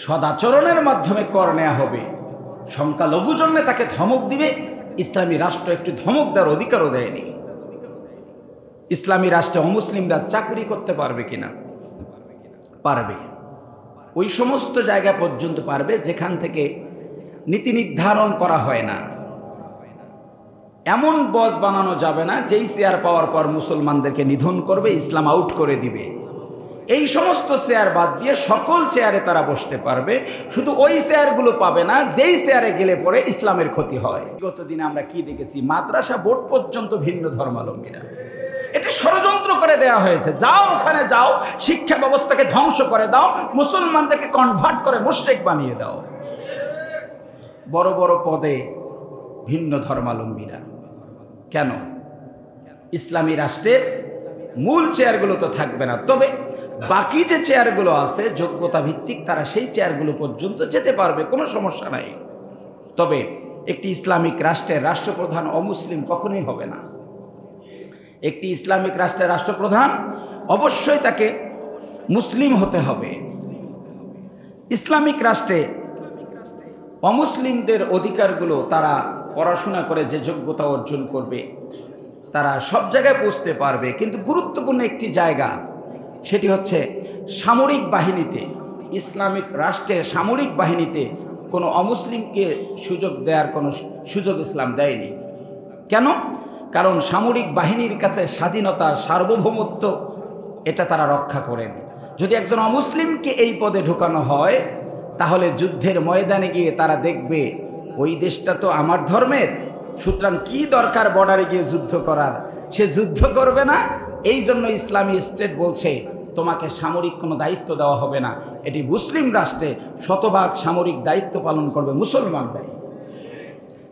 সদাচরণের মাধ্যমে কর নেওয়া হবে। সংখ্যালঘু জন্য তাকে ধমক দিবে, ইসলামী রাষ্ট্র একটু ধমক দেওয়ার অধিকারও দেয়নি। ইসলামী রাষ্ট্রে অমুসলিমরা চাকরি করতে পারবে কিনা? পারবে। ওই সমস্ত জায়গা পর্যন্ত পারবে যেখান থেকে নীতি নির্ধারণ করা হয় না। এমন বস বানানো যাবে না যেই চেয়ার পাওয়ার পর মুসলমানদেরকে নিধন করবে, ইসলাম আউট করে দিবে। এই সমস্ত চেয়ার বাদ দিয়ে সকল চেয়ারে তারা বসতে পারবে, শুধু ওই চেয়ারগুলো পাবে না যেই চেয়ারে গেলে পরে ইসলামের ক্ষতি হয়। বিগত দিনে আমরা কি দেখেছি, মাদ্রাসা বোর্ড পর্যন্ত ভিন্ন ধর্মাবলম্বীরা, এটা ষড়যন্ত্র করে দেওয়া হয়েছে। যাও ওখানে যাও, শিক্ষা ব্যবস্থাকে ধ্বংস করে দাও, মুসলমানদেরকে কনভার্ট করে মুশরিক বানিয়ে দাও। বড় বড় পদে ভিন্ন ধর্মাবলম্বীরা কেন? ইসলামী রাষ্ট্রের মূল চেয়ারগুলো তো থাকবে না, তবে বাকি যে চেয়ারগুলো আছে যোগ্যতা ভিত্তিক, তারা সেই চেয়ারগুলো পর্যন্ত যেতে পারবে, কোনো সমস্যা নাই। তবে একটি ইসলামিক রাষ্ট্রের রাষ্ট্রপ্রধান অমুসলিম কখনোই হবে না। একটি ইসলামিক রাষ্ট্রের রাষ্ট্রপ্রধান অবশ্যই তাকে মুসলিম হতে হবে। ইসলামিক রাষ্ট্রে অমুসলিমদের অধিকারগুলো তারা পড়াশোনা করে যে যোগ্যতা অর্জন করবে তারা সব জায়গায় পৌঁছতে পারবে, কিন্তু গুরুত্বপূর্ণ একটি জায়গা, সেটি হচ্ছে সামরিক বাহিনীতে। ইসলামিক রাষ্ট্রের সামরিক বাহিনীতে কোনো অমুসলিমকে সুযোগ দেওয়ার কোনো সুযোগ ইসলাম দেয়নি। কেন? কারণ সামরিক বাহিনীর কাছে স্বাধীনতা, সার্বভৌমত্ব এটা তারা রক্ষা করেন। যদি একজন অমুসলিমকে এই পদে ঢোকানো হয়, তাহলে যুদ্ধের ময়দানে গিয়ে তারা দেখবে ওই দেশটা তো আমার ধর্মের, সুতরাং কি দরকার বর্ডারে গিয়ে যুদ্ধ করার, সে যুদ্ধ করবে না। এই জন্য ইসলামী স্টেট বলছে তোমাকে সামরিক কোনো দায়িত্ব দেওয়া হবে না। এটি মুসলিম রাষ্ট্রে শতভাগ সামরিক দায়িত্ব পালন করবে মুসলমানরাই।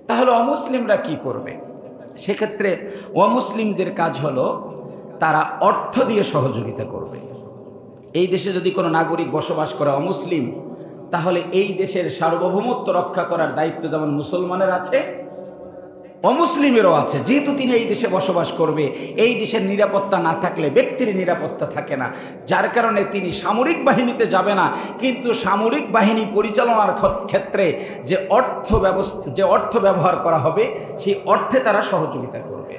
তাহলে অমুসলিমরা কি করবে? সেক্ষেত্রে অমুসলিমদের কাজ হলো তারা অর্থ দিয়ে সহযোগিতা করবে। এই দেশে যদি কোনো নাগরিক বসবাস করে অমুসলিম, তাহলে এই দেশের সার্বভৌমত্ব রক্ষা করার দায়িত্ব যেমন মুসলমানের আছে, অমুসলিমেরও আছে। যেহেতু তিনি এই দেশে বসবাস করবে, এই দেশের নিরাপত্তা না থাকলে ব্যক্তির নিরাপত্তা থাকে না, যার কারণে তিনি সামরিক বাহিনীতে যাবে না, কিন্তু সামরিক বাহিনী পরিচালনার ক্ষেত্রে যে অর্থ ব্যবহার করা হবে সেই অর্থে তারা সহযোগিতা করবে।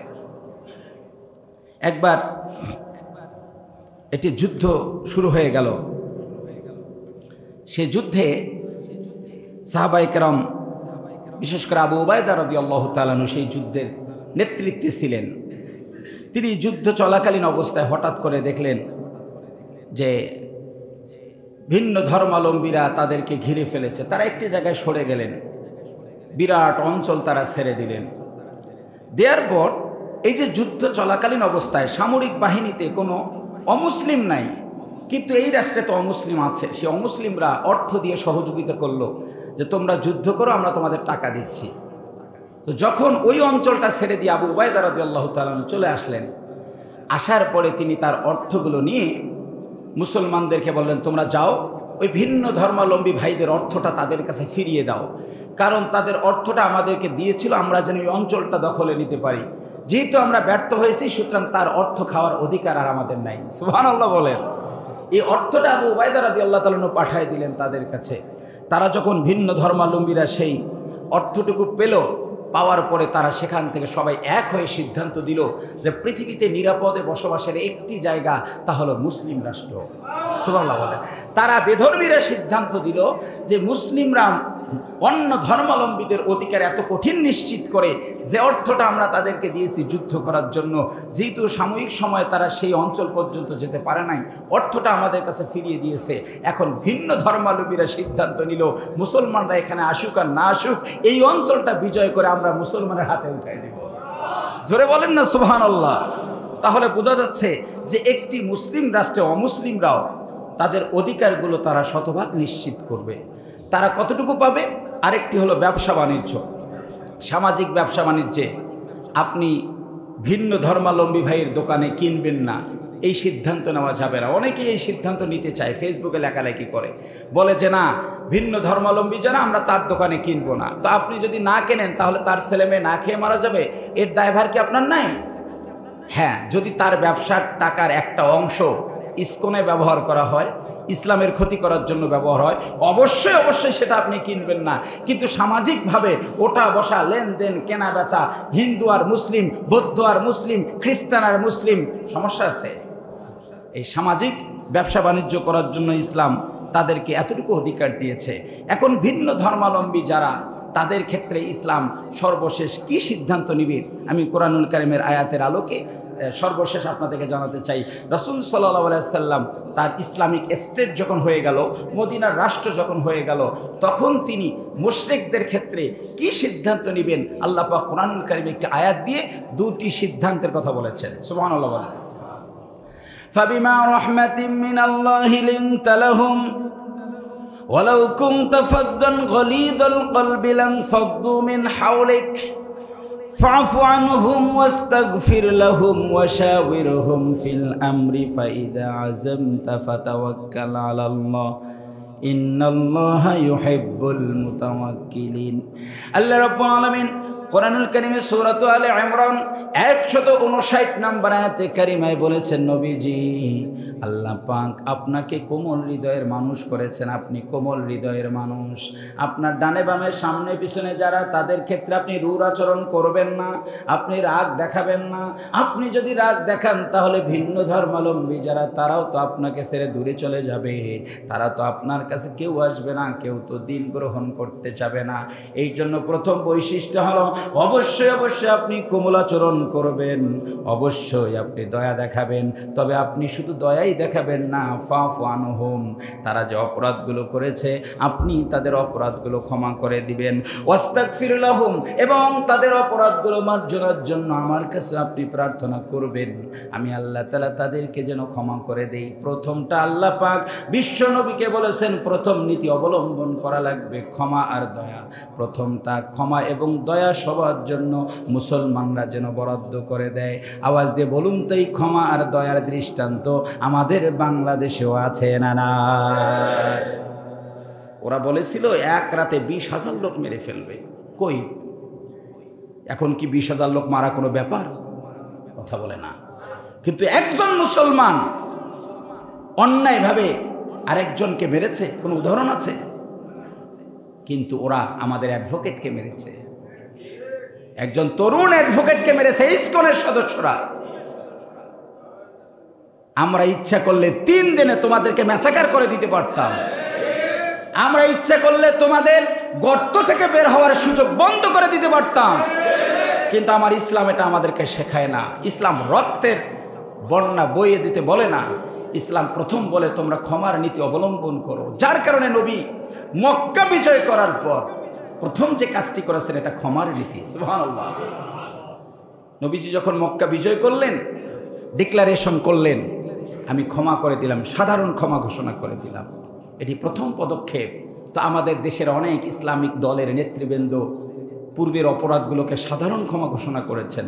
একবার একটি যুদ্ধ শুরু হয়ে গেল। সে যুদ্ধে সাহাবায়ে কেরাম, বিশেষ করে আবু উবায়দা রাদিয়াল্লাহু তাআলা আনহু সেই যুদ্ধের নেতৃত্বে ছিলেন। তিনি যুদ্ধ চলাকালীন অবস্থায় হঠাৎ করে দেখলেন যে ভিন্ন ধর্মাবলম্বীরা তাদেরকে ঘিরে ফেলেছে। তারা একটি জায়গায় সরে গেলেন, বিরাট অঞ্চল তারা ছেড়ে দিলেন। দেওয়ার পর এই যে যুদ্ধ চলাকালীন অবস্থায় সামরিক বাহিনীতে কোনো অমুসলিম নাই, কিন্তু এই রাষ্ট্রে তো অমুসলিম আছে, সে অমুসলিমরা অর্থ দিয়ে সহযোগিতা করলো যে তোমরা যুদ্ধ করো, আমরা তোমাদের টাকা দিচ্ছি। তো যখন ওই অঞ্চলটা ছেড়ে দিয়ে আবু উবায়দা রাদিয়াল্লাহু তাআলা চলে আসলেন, আসার পরে তিনি তার অর্থগুলো নিয়ে মুসলমানদেরকে বললেন, তোমরা যাও ওই ভিন্ন ধর্মাবলম্বী ভাইদের অর্থটা তাদের কাছে ফিরিয়ে দাও, কারণ তাদের অর্থটা আমাদেরকে দিয়েছিল আমরা যেন ওই অঞ্চলটা দখলে নিতে পারি। যেহেতু আমরা ব্যর্থ হয়েছি, সুতরাং তার অর্থ খাওয়ার অধিকার আর আমাদের নাই। সুবহানাল্লাহ বলেন। এই অর্থটা আবু উবায়দা রাদিয়াল্লাহু তাআলা পাঠিয়ে দিলেন তাদের কাছে। তারা যখন ভিন্ন ধর্মাবলম্বীরা সেই অর্থটুকু পেল, পাওয়ার পরে তারা সেখান থেকে সবাই এক হয়ে সিদ্ধান্ত দিল যে পৃথিবীতে নিরাপদে বসবাসের একটি জায়গা, তা হলো মুসলিম রাষ্ট্র। সুবহানাল্লাহ বলেন। তারা বেধর্মীরা সিদ্ধান্ত দিল যে মুসলিমরা অন্য ধর্মাবলম্বীদের অধিকার এত কঠিন নিশ্চিত করে যে অর্থটা আমরা তাদেরকে দিয়েছি যুদ্ধ করার জন্য, যেহেতু সাময়িক সময় তারা সেই অঞ্চল পর্যন্ত যেতে পারে নাই, অর্থটা আমাদের কাছে ফিরিয়ে দিয়েছে। এখন ভিন্ন ধর্মাবলম্বীরা সিদ্ধান্ত নিল মুসলমানরা এখানে আসুক আর না আসুক, এই অঞ্চলটা বিজয় করে আমরা মুসলমানের হাতে উঠাই দেব। জোরে বলেন না সুবহানাল্লাহ। তাহলে বোঝা যাচ্ছে যে একটি মুসলিম রাষ্ট্রে অমুসলিমরাও তাদের অধিকারগুলো তারা শতভাগ নিশ্চিত করবে। তারা কতটুকু পাবে? আরেকটি হলো ব্যবসা বাণিজ্য। সামাজিক ব্যবসা বাণিজ্যে আপনি ভিন্ন ধর্মাবলম্বী ভাইয়ের দোকানে কিনবেন না, এই সিদ্ধান্ত নেওয়া যাবে না। অনেকেই এই সিদ্ধান্ত নিতে চায়, ফেসবুকে লেখালেখি করে, বলে যে না, ভিন্ন ধর্মাবলম্বী যারা আমরা তার দোকানে কিনবো না। তো আপনি যদি না কেনেন তাহলে তার ছেলে মেয়ে না খেয়ে মারা যাবে, এর দায়ভার কি আপনার নাই? হ্যাঁ, যদি তার ব্যবসার টাকার একটা অংশ ইসকনে ব্যবহার করা হয়, ইসলামের ক্ষতি করার জন্য ব্যবহার হয়, অবশ্যই অবশ্যই সেটা আপনি কিনবেন না। কিন্তু সামাজিকভাবে ওঠা বসা, লেনদেন, কেনা বেচা, হিন্দু আর মুসলিম, বৌদ্ধ আর মুসলিম, খ্রিস্টান আর মুসলিম, সমস্যা আছে। এই সামাজিক ব্যবসা বাণিজ্য করার জন্য ইসলাম তাদেরকে এতটুকু অধিকার দিয়েছে। এখন ভিন্ন ধর্মাবলম্বী যারা, তাদের ক্ষেত্রে ইসলাম সর্বশেষ কি সিদ্ধান্ত নিবে, আমি কোরআনুল কারীমের আয়াতের আলোকে সর্বশেষ আপনাদেরকে জানাতে চাই। রাসূল সাল্লাল্লাহু আলাইহি সাল্লাম তার ইসলামিক স্টেট যখন হয়ে গেল, মদিনার রাষ্ট্র যখন হয়ে গেল, তখন তিনি মুশরিকদের ক্ষেত্রে কি সিদ্ধান্ত নেবেন, আল্লাহ পাক কোরআনুল কারীমে একটি আয়াত দিয়ে দুটি সিদ্ধান্তের কথা বলেছেন। সুবহানাল্লাহ বলেন, ফাবিমা রাহমাতিন মিনাল্লাহি লিনতা লাহুম ওয়ালাউ কুনতা ফাযযান গলীদাল কলবি লানফাদ্দু মিন হাওলিক ফা'ফু আনহুম ওয়াস্তাগফির লাহুম ওয়াশাওিরহুম ফিল আমরি ফাইযা আযামতা ফাতাওয়াক্কাল আলাল্লাহ ইন্নাল্লাহা ইউহিব্বুল মুতাওয়াক্কিলিন। আল্লাহ রাব্বুল আলামিন কোরআনুল কারীমে সূরা আলে ইমরান 159 নম্বর আয়াতে কারিমায় বলেছেন, নবীজি আল্লাহ পাক আপনাকে কোমল হৃদয়ের মানুষ করেছেন, আপনি কোমল হৃদয়ের মানুষ। আপনার ডানে বামে সামনে পিছনে যারা, তাদের ক্ষেত্রে আপনি রূঢ় আচরণ করবেন না, আপনি রাগ দেখাবেন না। আপনি যদি রাগ দেখান তাহলে ভিন্ন ধর্মাবলম্বী যারা, তারাও তো আপনাকে ছেড়ে দূরে চলে যাবে, তারা তো আপনার কাছে কেউ আসবে না, কেউ তো দিন গ্রহণ করতে যাবে না। এই জন্য প্রথম বৈশিষ্ট্য হলো অবশ্যই আপনি কোমল আচরণ করবেন, অবশ্যই আপনি দয়া দেখাবেন। তবে আপনি শুধু দয়াই দেখাবেন না, ফাফু আনহুম, তারা যে অপরাধগুলো করেছে আপনি তাদের অপরাধগুলো ক্ষমা করে দিবেন। ওয়াস্তাগফির লাহুম, এবং তাদের অপরাধগুলো মার্জনার জন্য আমার কাছে আপনি প্রার্থনা করবেন, আমি আল্লাহ তাআলা তাদেরকে যেন ক্ষমা করে দেই। প্রথমটা আল্লাহ পাক বিশ্ব নবীকে বলেছেন, প্রথম নীতি অবলম্বন করা লাগবে ক্ষমা আর দয়া। প্রথমটা ক্ষমা এবং দয়া সবার জন্য মুসলমানরা যেন বরাদ্দ করে দেয়। আওয়াজ দিয়ে বলুন তো, এই ক্ষমা আর দয়ার দৃষ্টান্ত আমাদের বাংলাদেশেও আছে না? না, ওরা বলেছিল এক রাতে 20,000 লোক মেরে ফেলবে। কই, এখন কি 20,000 লোক মারা কোনো ব্যাপার? কথা বলে না। কিন্তু একজন মুসলমান অন্যায়ভাবে আরেকজনকে মেরেছে, কোনো উদাহরণ আছে? কিন্তু ওরা আমাদের অ্যাডভোকেটকে মেরেছে, একজন তরুণ অ্যাডভোকেটকে মেরেছে ইসকনের সদস্যরা। আমরা ইচ্ছা করলে 3 দিনে তোমাদেরকে ম্যাসাকার করে দিতে পারতাম, আমরা ইচ্ছা করলে তোমাদের গর্ত থেকে বের হওয়ার সুযোগ বন্ধ করে দিতে পারতাম। কিন্তু আমার ইসলাম এটা আমাদেরকে শেখায় না। ইসলাম রক্তের বন্যা বইয়ে দিতে বলে না। ইসলাম প্রথম বলে তোমরা ক্ষমার নীতি অবলম্বন করো। যার কারণে নবী মক্কা বিজয় করার পর প্রথম যে কাজটি করেছেন এটা ক্ষমার নীতি। সুবহানাল্লাহ। নবীজি যখন মক্কা বিজয় করলেন, ডিক্লারেশন করলেন, আমি ক্ষমা করে দিলাম, সাধারণ ক্ষমা ঘোষণা করে দিলাম। এটি প্রথম পদক্ষেপ। তো আমাদের দেশের অনেক ইসলামিক দলের নেতৃবৃন্দ পূর্বের অপরাধগুলোকে সাধারণ ক্ষমা ঘোষণা করেছেন।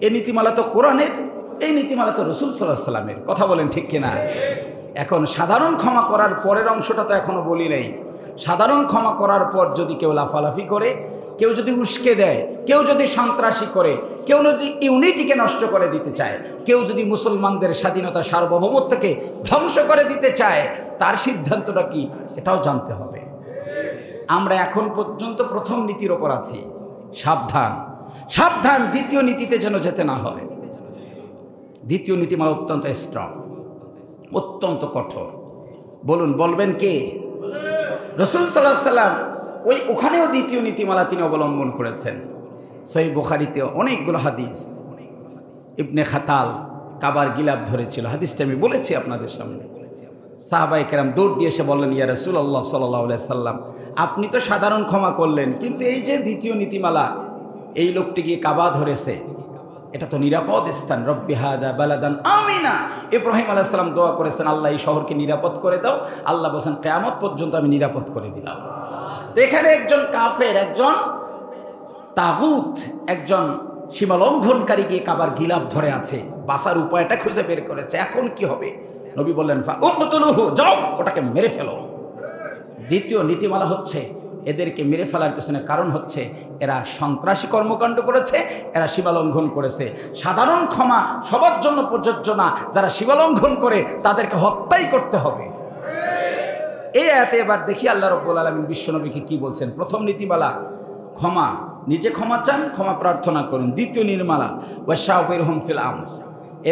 এই নীতিমালা তো কোরআনের, এই নীতিমালা তো রাসূল সাল্লাল্লাহু আলাইহি ওয়াসাল্লামের। কথা বলেন ঠিক কিনা? এখন সাধারণ ক্ষমা করার পরের অংশটা তো এখনো বলি নাই। সাধারণ ক্ষমা করার পর যদি কেউ লাফালাফি করে, কেউ যদি উস্কে দেয়, কেউ যদি সন্ত্রাসী করে, কেউ যদি ইউনিটিকে নষ্ট করে দিতে চায়, কেউ যদি মুসলমানদের স্বাধীনতা সার্বভৌমত্বকে ধ্বংস করে দিতে চায়, তার সিদ্ধান্তটা কি এটাও জানতে হবে। আমরা এখন পর্যন্ত প্রথম নীতির ওপর আছি, সাবধান সাবধান, দ্বিতীয় নীতিতে যেন যেতে না হয়। দ্বিতীয় নীতিমালা অত্যন্ত স্ট্রং, অত্যন্ত কঠোর। বলুন, বলবেন কে? রাসূল সাল্লাল্লাহু আলাইহি ওয়াসাল্লাম ওখানেও দ্বিতীয় নীতিমালা তিনি অবলম্বন করেছেন। সহিহ বুখারীতে অনেকগুলো হাদিস। ইবনে খাতাল কাবার গিলাফ ধরেছিল, হাদিসটা আমি বলেছি আপনাদের সামনে। সাহাবায়ে কেরাম দৌড় দিয়ে এসে বললেন, ইয়া রাসূলুল্লাহ সাল্লাল্লাহু আলাইহি সাল্লাম, আপনি তো সাধারণ ক্ষমা করলেন, কিন্তু এই যে দ্বিতীয় নীতিমালা, এই লোকটি গিয়ে কাবা ধরেছে, এটা তো নিরাপদ স্থান। রব্বি হাদা বালাদান আমিনা। ইব্রাহিম আলাইহিস সালাম দোয়া করেছেন, আল্লাহ এই শহরকে নিরাপদ করে দাও। আল্লাহ বলেন, কিয়ামত পর্যন্ত আমি নিরাপদ করে দিলাম। তো এখানে একজন কাফের, একজন তাগুত, একজন সীমালঙ্ঘনকারী গিয়ে কাবার গিলাফ ধরে আছে, বাঁচার উপায়টা খুঁজে বের করেছে। এখন কি হবে? নবী বললেন, ফাউকতুলুহু, যাও ওটাকে মেরে ফেলো। দ্বিতীয় নীতিমালা হচ্ছে এদেরকে মেরে ফেলার পিছনে কারণ হচ্ছে এরা সন্ত্রাসী কর্মকাণ্ড করেছে, এরা সীমালঙ্ঘন করেছে। সাধারণ ক্ষমা সবার জন্য প্রযোজ্য না, যারা সীমালঙ্ঘন করে তাদেরকে হত্যাই করতে হবে। এই আয়াতে এবার দেখি আল্লাহ রাব্বুল আলামিন বিশ্বনবীকে কি বলছেন। প্রথম নীতিমালা ক্ষমা, নিজে ক্ষমা চান, ক্ষমা প্রার্থনা করুন। দ্বিতীয় নীতিমালা ওয়াশাওবিরহুম ফিল আমর,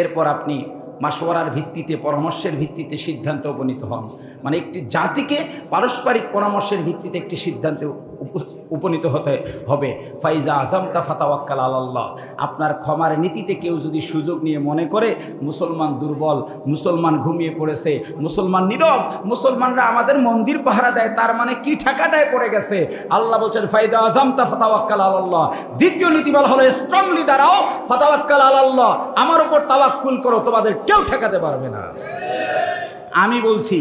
এরপর আপনি মাশওয়ারার ভিত্তিতে, পরামর্শের ভিত্তিতে সিদ্ধান্তে উপনীত হন। মানে একটি জাতিকে পারস্পরিক পরামর্শের ভিত্তিতে একটি সিদ্ধান্তে উপনীত হতে হবে। ফাইজা আযামতা ফাতাওয়াক্কাল আলাল্লাহ। আপনার ক্ষমার নীতিতে কেউ যদি সুযোগ নিয়ে মনে করে মুসলমান দুর্বল, মুসলমান ঘুমিয়ে পড়েছে, মুসলমান নীরব, মুসলমানরা আমাদের মন্দির পাহারা দেয়, তার মানে কি ঠাকাটায় পড়ে গেছে। আল্লাহ বলছেন ফাইজা আযামতা ফাতাওয়াক্কাল আলাল্লাহ। দ্বিতীয় নীতিমালা হলো স্ট্রংলি দাঁড়াও, ফাতাওয়াক্কাল আলাল্লাহ, আমার উপর তাওয়াক্কুল করো, তোমাদের কেউ ঠেকাতে পারবে না। আমি বলছি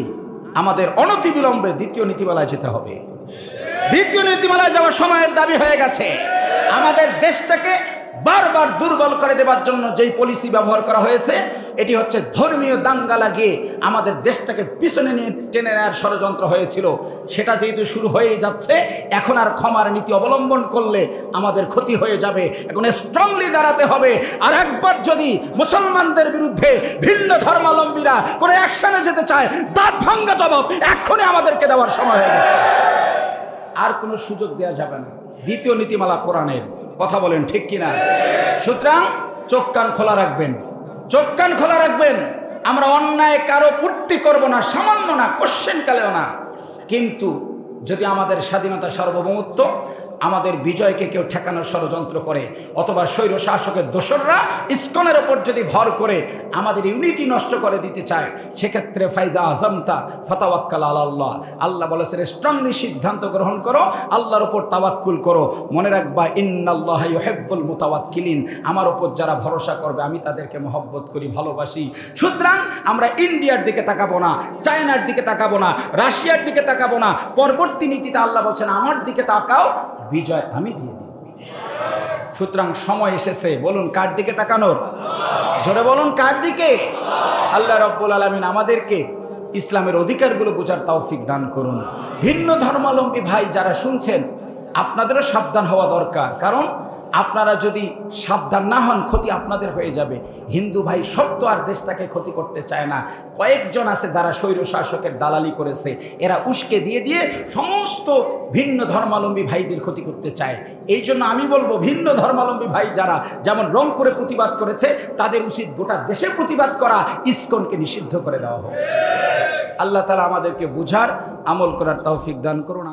আমাদের অনতিবিলম্বে দ্বিতীয় নীতিমালায় যেতে হবে। দ্বিতীয় নীতিমালায় যাওয়ার সময়ের দাবি হয়ে গেছে। আমাদের দেশটাকে বারবার দুর্বল করে দেওয়ার জন্য যেই পলিসি ব্যবহার করা হয়েছে, এটি হচ্ছে ধর্মীয় দাঙ্গা লাগিয়ে আমাদের দেশটাকে পিছনে নিয়ে টেনে নেওয়ার ষড়যন্ত্র হয়েছিল। সেটা যেহেতু শুরু হয়ে যাচ্ছে, এখন আর ক্ষমার নীতি অবলম্বন করলে আমাদের ক্ষতি হয়ে যাবে। এখন স্ট্রংলি দাঁড়াতে হবে। আর একবার যদি মুসলমানদের বিরুদ্ধে ভিন্ন ধর্মাবলম্বীরা কোনো অ্যাকশনে যেতে চায়, দাঁত ভাঙ্গা জবাব এক্ষুনি আমাদেরকে দেওয়ার সময় হয়ে গেছে। আর কোনো সুযোগ দেওয়া যাবে না। দ্বিতীয় নীতিমালা কোরআনের, কথা বলেন ঠিক কিনা? সুতরাং চোখ কান খোলা রাখবেন, চোখ কান খোলা রাখবেন। আমরা অন্যায় কারো পূর্তি করব না, সামান্য না, কোশ্চেন কালেও না। কিন্তু যদি আমাদের স্বাধীনতা, সার্বভৌমত্ব, আমাদের বিজয়কে কেউ ঠেকানোর ষড়যন্ত্র করে, অথবা স্বৈর শাসকের দোসররা ইসকনের ওপর যদি ভর করে আমাদের ইউনিটি নষ্ট করে দিতে চায়, সেক্ষেত্রে ফাইজা আযামতা ফাতাওয়াক্কাল আলাল্লাহ। আল্লাহ বলেছেন স্ট্রংলি সিদ্ধান্ত গ্রহণ করো, আল্লাহর উপর তাওয়াক্কুল করো। মনে রাখবা ইন্নাল্লাহা ইউহিব্বুল মুতাওয়াক্কিলিন। আমার উপর যারা ভরসা করবে আমি তাদেরকে মহব্বত করি, ভালোবাসি। সুতরাং আমরা ইন্ডিয়ার দিকে তাকাবো না, চায়নার দিকে তাকাবো না, রাশিয়ার দিকে তাকাবো না। পরবর্তী নীতিতে আল্লাহ বলছেন আমার দিকে তাকাও, বিজয় আমি দিয়ে দিই। সুতরাং সময় এসেছে, বলুন কার দিকে তাকানোর? জোরে বলুন কার দিকে? আল্লাহ রাব্বুল আলামিন আমাদেরকে ইসলামের অধিকারগুলো বোঝার তৌফিক দান করুন। ভিন্ন ধর্মাবলম্বী ভাই যারা শুনছেন, আপনাদেরও সাবধান হওয়া দরকার। কারণ আপনারা যদি সাবধান না হন, ক্ষতি আপনাদের হয়ে যাবে। হিন্দু ভাই সব তো আর দেশটাকে ক্ষতি করতে চায় না। কয়েকজন আছে যারা স্বৈর শাসকের দালালি করেছে, এরা উস্কে দিয়ে দিয়ে সমস্ত ভিন্ন ধর্মাবলম্বী ভাইদের ক্ষতি করতে চায়। এই জন্য আমি বলবো ভিন্ন ধর্মাবলম্বী ভাই যারা যেমন রংপুরে প্রতিবাদ করেছে, তাদের উচিত গোটা দেশে প্রতিবাদ করা, ইসকনকে নিষিদ্ধ করে দেওয়া হোক। আল্লাহ তাআলা আমাদেরকে বুঝার, আমল করার তৌফিক দান করুন।